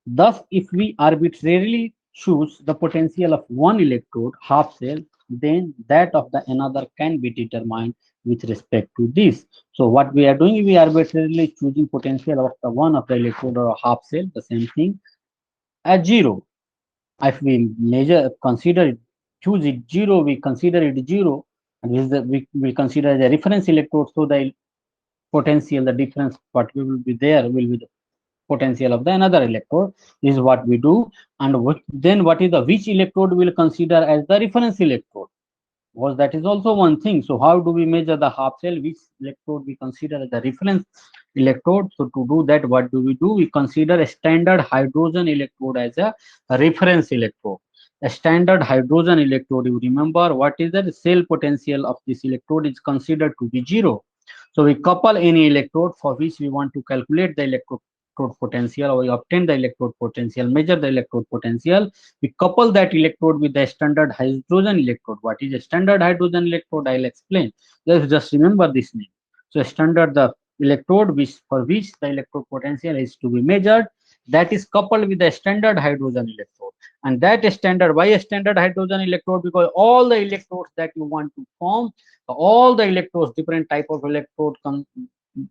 thus, if we arbitrarily choose the potential of one electrode, half cell, then that of the another can be determined with respect to this. So what we are doing, we are arbitrarily choosing potential of the one of the electrode or half cell, the same thing, as zero. If we measure, consider it, choose it zero, we consider it zero, and we will consider the reference electrode. So the potential, the difference, what will be there will be the potential of the another electrode. This is what we do. And then what is the, which electrode will consider as the reference electrode, because that is also one thing. So how do we measure the half cell, which electrode we consider as the reference electrode? So to do that, what do? We consider a standard hydrogen electrode as a reference electrode. A standard hydrogen electrode, you remember what is the cell potential of this electrode is considered to be zero. So we couple any electrode for which we want to calculate the electrode potential, or we obtain the electrode potential, measure the electrode potential. We couple that electrode with the standard hydrogen electrode. What is a standard hydrogen electrode? I'll explain. Just remember this name. So standard, the electrode which for which the electrode potential is to be measured, that is coupled with the standard hydrogen electrode. And that standard, why a standard hydrogen electrode? Because all the electrodes that you want to form, all the electrodes, different type of electrode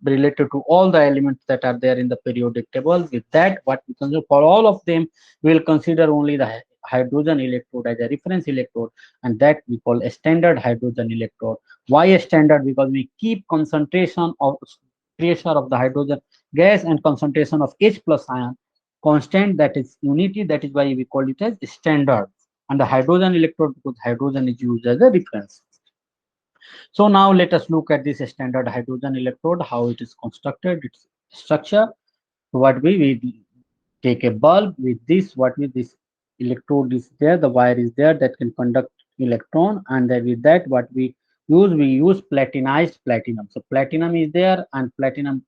related to all the elements that are there in the periodic table. With that, what we consider for all of them, we will consider only the hydrogen electrode as a reference electrode, and that we call a standard hydrogen electrode. Why a standard? Because we keep concentration of pressure of the hydrogen gas and concentration of H plus ion constant, that is unity. That is why we call it as standard. And the hydrogen electrode, because hydrogen is used as a reference. So now let us look at this standard hydrogen electrode, how it is constructed, its structure. What we take a bulb with this, what with this electrode is there, the wire is there that can conduct electron, and then with that what we use platinized platinum. So platinum is there, and platinum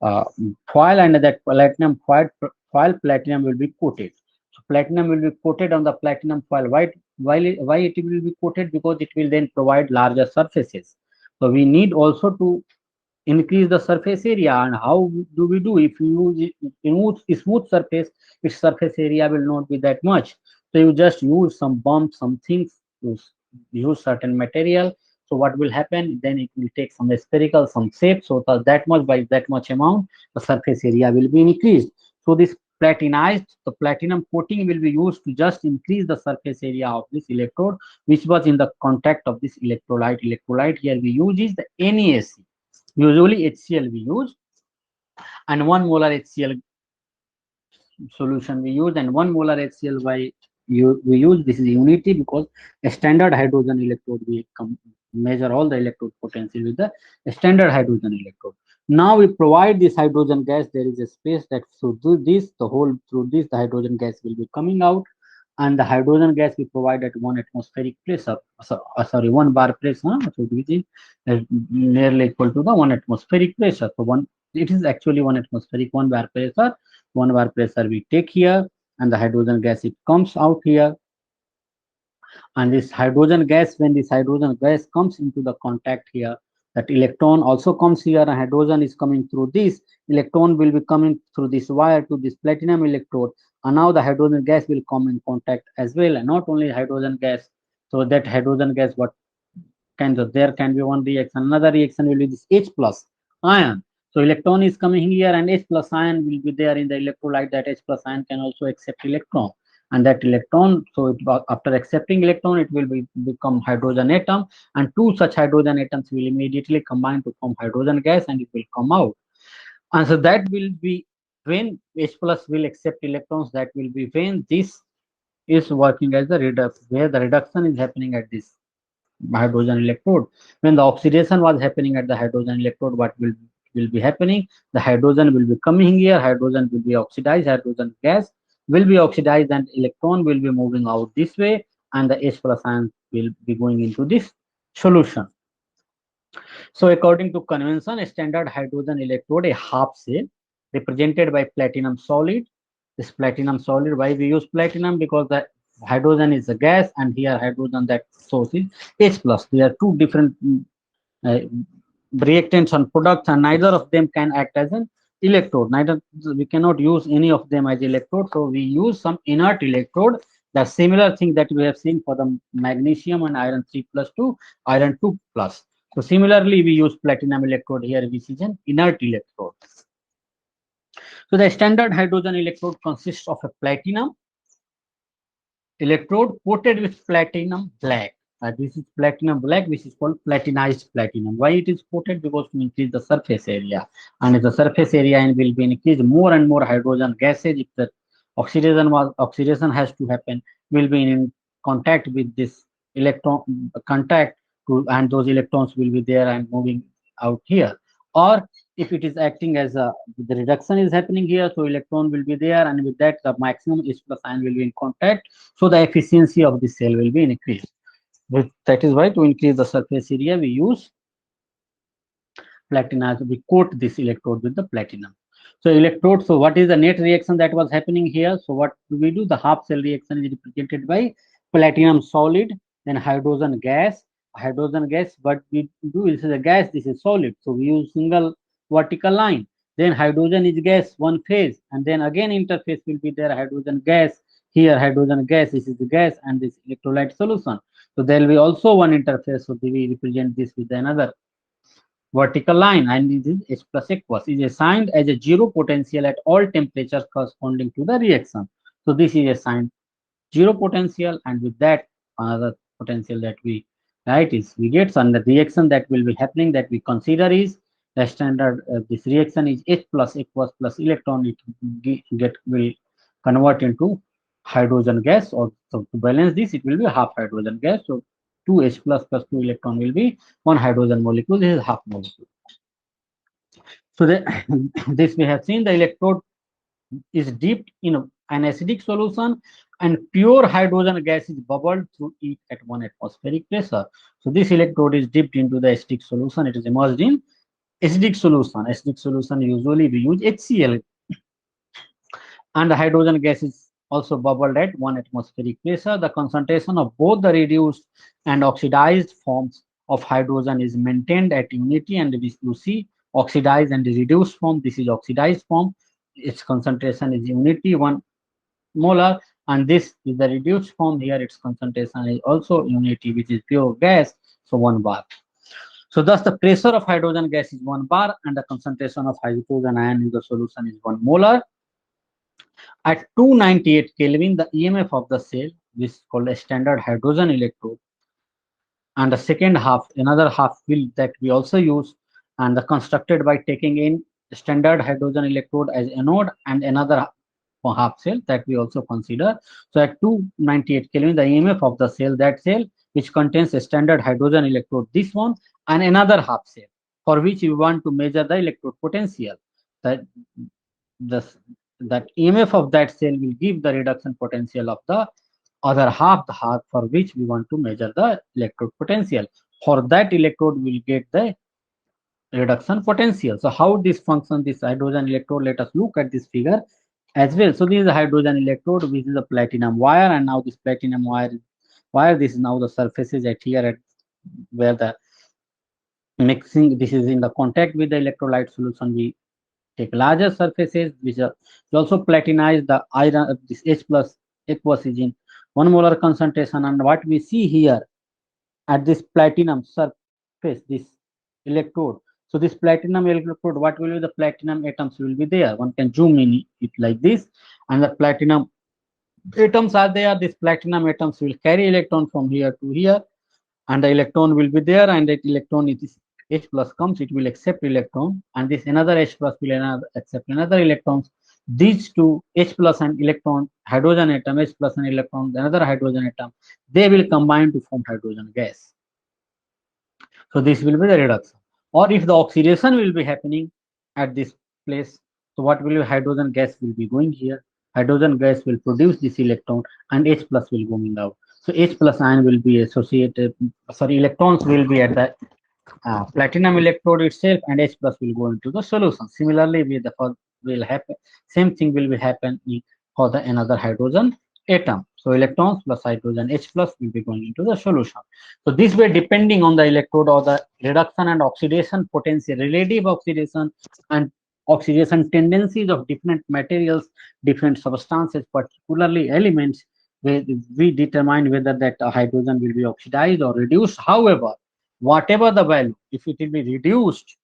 foil, and that platinum foil platinum will be coated. So platinum will be coated on the platinum foil. Why it will be coated? Because it will then provide larger surfaces. So we need also to increase the surface area. And how do we do? If you use a smooth surface, its surface area will not be that much. So you just use some bumps, some things, use certain material So what will happen? Then it will take some spherical, some shape. So that much by that much amount, the surface area will be increased. So this platinized, the platinum coating will be used to just increase the surface area of this electrode, which was in the contact of this electrolyte. Electrolyte here we use is the NaC. Usually HCl we use, and 1 molar HCl solution we use, and 1 molar HCl by we use. This is unity because a standard hydrogen electrode we measure all the electrode potential with the standard hydrogen electrode. Now we provide this hydrogen gas. There is a space that through this, the whole through this, the hydrogen gas will be coming out, and the hydrogen gas we provide at 1 atmospheric pressure. Sorry, 1 bar pressure. So which is nearly equal to the 1 atmospheric pressure. So it is actually 1 atmospheric 1 bar pressure. 1 bar pressure we take here, and the hydrogen gas it comes out here. And this hydrogen gas, when this hydrogen gas comes into the contact here, that electron also comes here, and hydrogen is coming through this. Electron will be coming through this wire to this platinum electrode, and now the hydrogen gas will come in contact as well. And not only hydrogen gas, so that hydrogen gas, what kind of, there can be one reaction. Another reaction will be this H plus ion. So electron is coming here, and H plus ion will be there in the electrolyte. That H plus ion can also accept electron, and that electron, so it, after accepting electron, it will become hydrogen atom, and two such hydrogen atoms will immediately combine to form hydrogen gas, and it will come out. And so that will be when H plus will accept electrons. That will be when this is working as the redox, where the reduction is happening at this hydrogen electrode. When the oxidation was happening at the hydrogen electrode, what will be happening? The hydrogen will be coming here, hydrogen will be oxidized, hydrogen gas will be oxidized, and electron will be moving out this way, and the H plus ion will be going into this solution. So according to convention, a standard hydrogen electrode, a half shell represented by platinum solid. This platinum solid, why we use platinum? Because the hydrogen is a gas, and here hydrogen, that source is H plus. They are two different uh, reactants and products, and neither of them can act as an electrode. Neither, we cannot use any of them as electrode, so we use some inert electrode. The similar thing that we have seen for the magnesium and iron 3 plus to iron 2 plus. So similarly, we use platinum electrode here, which is an inert electrode. So the standard hydrogen electrode consists of a platinum electrode coated with platinum black. This is platinum black, which is called platinized platinum. Why it is coated? Because to increase the surface area, and if the surface area will be increased, more and more hydrogen gases, if the oxidation has to happen, will be in contact with this electron contact to, and those electrons will be there and moving out here. Or if it is acting as a, the reduction is happening here, so electron will be there, and with that the maximum H plus ion will be in contact, so the efficiency of the cell will be increased. That is why to increase the surface area we use platinum. We coat this electrode with the platinum. So electrode, so what is the net reaction that was happening here? So what do we do? The half cell reaction is represented by platinum solid, then hydrogen gas. What we do, this is a gas, this is solid, so we use single vertical line. Then hydrogen is gas, one phase, and then again interface will be there, hydrogen gas. Here hydrogen gas, this is the gas, and this electrolyte solution. So there will be also one interface, so we represent this with another vertical line, and this is H plus aqueous is assigned as a zero potential at all temperatures corresponding to the reaction. So this is assigned zero potential, and with that another potential that we write is we get. So the reaction that will be happening that we consider is the standard. This reaction is H plus aqueous plus electron. It will convert into hydrogen gas, or so to balance this, it will be half hydrogen gas. So 2H plus 2 electron will be one hydrogen molecule. This is half molecule. So this we have seen, the electrode is dipped in an acidic solution, and pure hydrogen gas is bubbled through it at 1 atmospheric pressure. So this electrode is dipped into the acidic solution. It is immersed in acidic solution. Acidic solution, usually we use HCl, and the hydrogen gas is also bubbled at 1 atmospheric pressure. The concentration of both the reduced and oxidized forms of hydrogen is maintained at unity, and this you see oxidized and the reduced form. This is oxidized form. Its concentration is unity, 1 molar, and this is the reduced form. Here its concentration is also unity, which is pure gas. So 1 bar. So thus the pressure of hydrogen gas is 1 bar and the concentration of hydrogen ion in the solution is 1 molar. At 298 Kelvin, the EMF of the cell, which is called a standard hydrogen electrode, and the second half, another half will that we also use, and the constructed by taking in standard hydrogen electrode as anode and another half cell that we also consider. So at 298 Kelvin, the EMF of the cell, that cell which contains a standard hydrogen electrode, this one, and another half cell for which we want to measure the electrode potential. That the that EMF of that cell will give the reduction potential of the other half, the half for which we want to measure the electrode potential. For that electrode, we will get the reduction potential. So how this function, this hydrogen electrode, let us look at this figure as well. So this is a hydrogen electrode, which is a platinum wire, and now this platinum wire, this is now the surfaces at here at where the mixing, this is in the contact with the electrolyte solution. We take larger surfaces which are also platinize the iron, this H plus aqueous is in 1 molar concentration, and what we see here at this platinum surface, this electrode. So this platinum electrode, what will be the platinum atoms will be there? One can zoom in it like this, and the platinum atoms are there. These platinum atoms will carry electron from here to here, and the electron will be there, and that electron, it is H plus comes, it will accept electron, and this another H plus will accept another electrons. These two H plus and electron, hydrogen atom, H plus and electron, another hydrogen atom, they will combine to form hydrogen gas. So this will be the reduction. Or if the oxidation will be happening at this place, so what will be, hydrogen gas will be going here. Hydrogen gas will produce this electron, and H plus will going out. So H plus ion will be associated, sorry, electrons will be at the platinum electrode itself, and H plus will go into the solution. Similarly, with the will happen, same thing will be happening for the another hydrogen atom. So electrons plus hydrogen H plus will be going into the solution. So this way, depending on the electrode or the reduction and oxidation potential, relative oxidation and oxidation tendencies of different materials, different substances, particularly elements, we determine whether that hydrogen will be oxidized or reduced. However, whatever the value, if it will be reduced,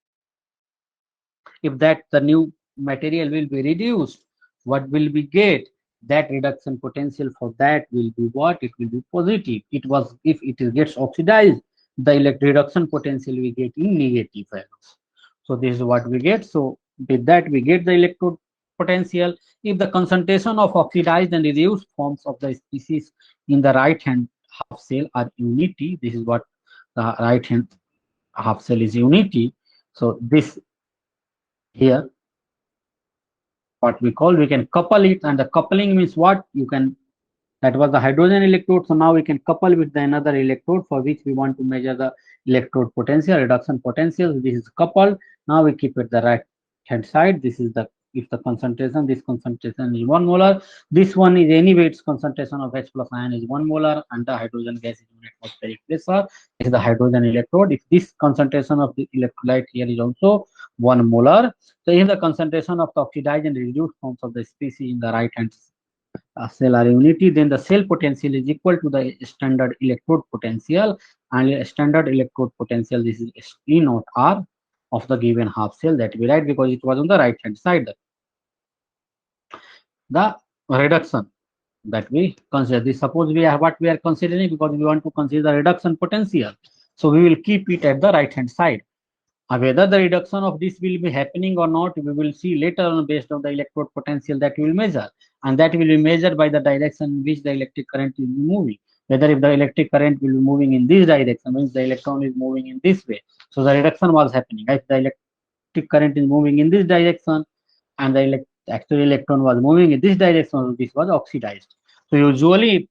if that the new material will be reduced, what will we get? That reduction potential for that will be what? It will be positive. It was, if it gets oxidized, the reduction potential we get in negative values. So this is what we get. So with that we get the electrode potential. If the concentration of oxidized and reduced forms of the species in the right hand half cell are unity, this is what the right hand half cell is unity. So this here, what we call, we can couple it, and the coupling means what? You can, that was the hydrogen electrode, so now we can couple with the another electrode for which we want to measure the electrode potential, reduction potential. This is coupled. Now we keep it the right hand side. This is the, if the concentration, this concentration is 1 molar, this one is anyway, its concentration of H plus ion is 1 molar, and the hydrogen gas is 1 atmospheric pressure. This is the hydrogen electrode. If this concentration of the electrolyte here is also 1 molar, so if the concentration of the oxidized and reduced forms of the species in the right hand cell are unity, then the cell potential is equal to the standard electrode potential, and standard electrode potential, this is E naught R of the given half cell, that we write because it was on the right hand side. The reduction that we consider, this suppose we are what we are considering, because we want to consider the reduction potential, so we will keep it at the right hand side. Whether the reduction of this will be happening or not, we will see later on based on the electrode potential that we will measure, and that will be measured by the direction in which the electric current is moving. Whether if the electric current will be moving in this direction, means the electron is moving in this way, so the reduction was happening. If the electric current is moving in this direction and the actual electron was moving in this direction, this was oxidized. So usually,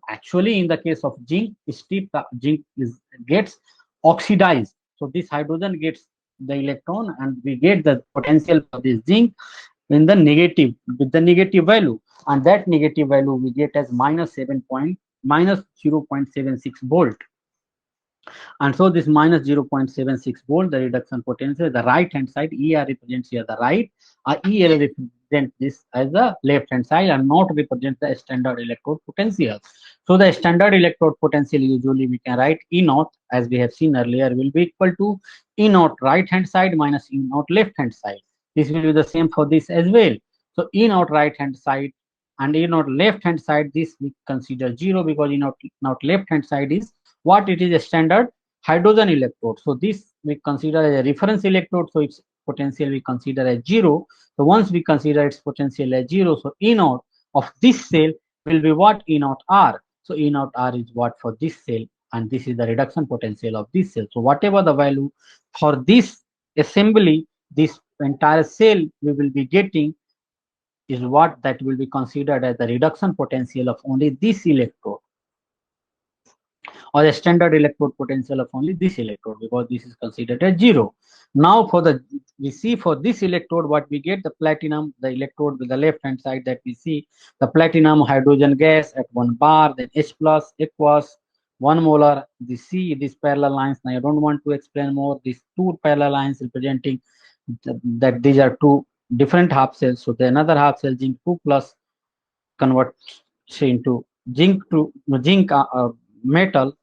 actually in the case of zinc, zinc gets oxidized. So this hydrogen gets the electron, and we get the potential for this zinc in the negative, with the negative value, and that negative value we get as minus 0.76 volt. And so this minus 0.76 volt, the reduction potential, the right hand side, ER represents here the right, EL represent this as the left hand side and not represent the standard electrode potential. So the standard electrode potential usually we can write E naught, as we have seen earlier, will be equal to E naught right hand side minus E naught left hand side. This will be the same for this as well. So E naught right hand side and E naught left hand side, this we consider 0 because E naught left hand side is what it is, a standard hydrogen electrode. So this we consider as a reference electrode, so its potential we consider as 0. So once we consider its potential as 0, so E naught of this cell will be what? E naught R. So E naught R is what for this cell, and this is the reduction potential of this cell. So whatever the value for this assembly, this entire cell we will be getting is what that will be considered as the reduction potential of only this electrode, or the standard electrode potential of only this electrode, because this is considered as 0. Now for the, we see for this electrode what we get, the platinum, the electrode with the left hand side that we see, the platinum hydrogen gas at 1 bar, then H plus aqueous 1 molar, the C, these parallel lines. Now I don't want to explain more. These two parallel lines representing that these are two different half cells. So the another half cell zinc 2 plus converts into zinc to zinc metal.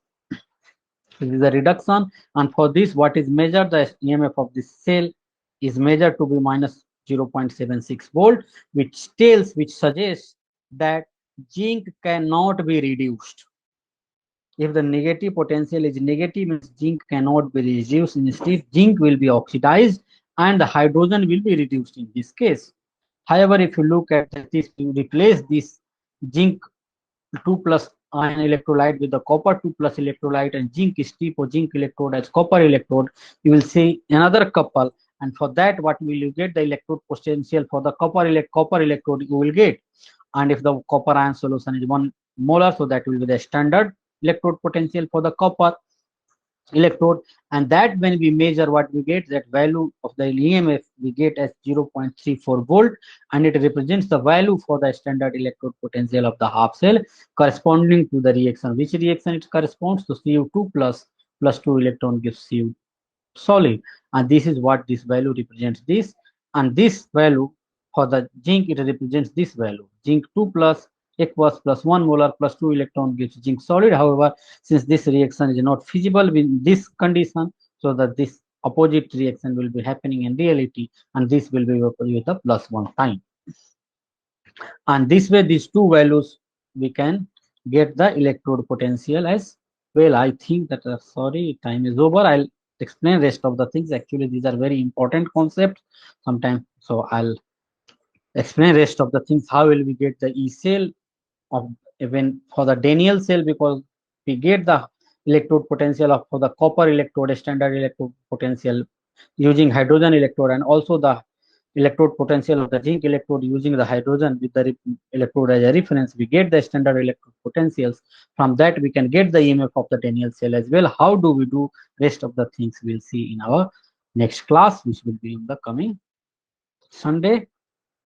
This is a reduction, and for this what is measured, the EMF of this cell is measured to be minus 0.76 volt, which suggests that zinc cannot be reduced. If the negative potential is negative, means zinc cannot be reduced. Instead, zinc will be oxidized and the hydrogen will be reduced in this case. However, if you look at this, you replace this zinc 2 plus ion electrolyte with the copper 2 plus electrolyte and zinc strip or zinc electrode as copper electrode, you will see another couple, and for that what will you get? The electrode potential for the copper electrode you will get, and if the copper ion solution is 1 molar, so that will be the standard electrode potential for the copper electrode, and that when we measure what we get, that value of the EMF we get as 0.34 volt, and it represents the value for the standard electrode potential of the half cell corresponding to the reaction. Which reaction it corresponds to? Cu2 plus 2 electron gives Cu solid, and this is what this value represents this, and this value for the zinc it represents this value, zinc 2 plus aqueous plus 1 molar plus 2 electron gives zinc solid. However, since this reaction is not feasible in this condition, so that this opposite reaction will be happening in reality, and this will be with the plus 1 sign, and this way these two values we can get the electrode potential as well. I think that sorry, time is over. I'll explain rest of the things. Actually these are very important concepts sometimes, so I'll explain rest of the things. How will we get the E cell of even for the Daniell cell, because we get the electrode potential of for the copper electrode, standard electrode potential using hydrogen electrode, and also the electrode potential of the zinc electrode using the hydrogen with the electrode as a reference. We get the standard electrode potentials. From that we can get the EMF of the Daniell cell as well. How do we do rest of the things we'll see in our next class, which will be in the coming Sunday.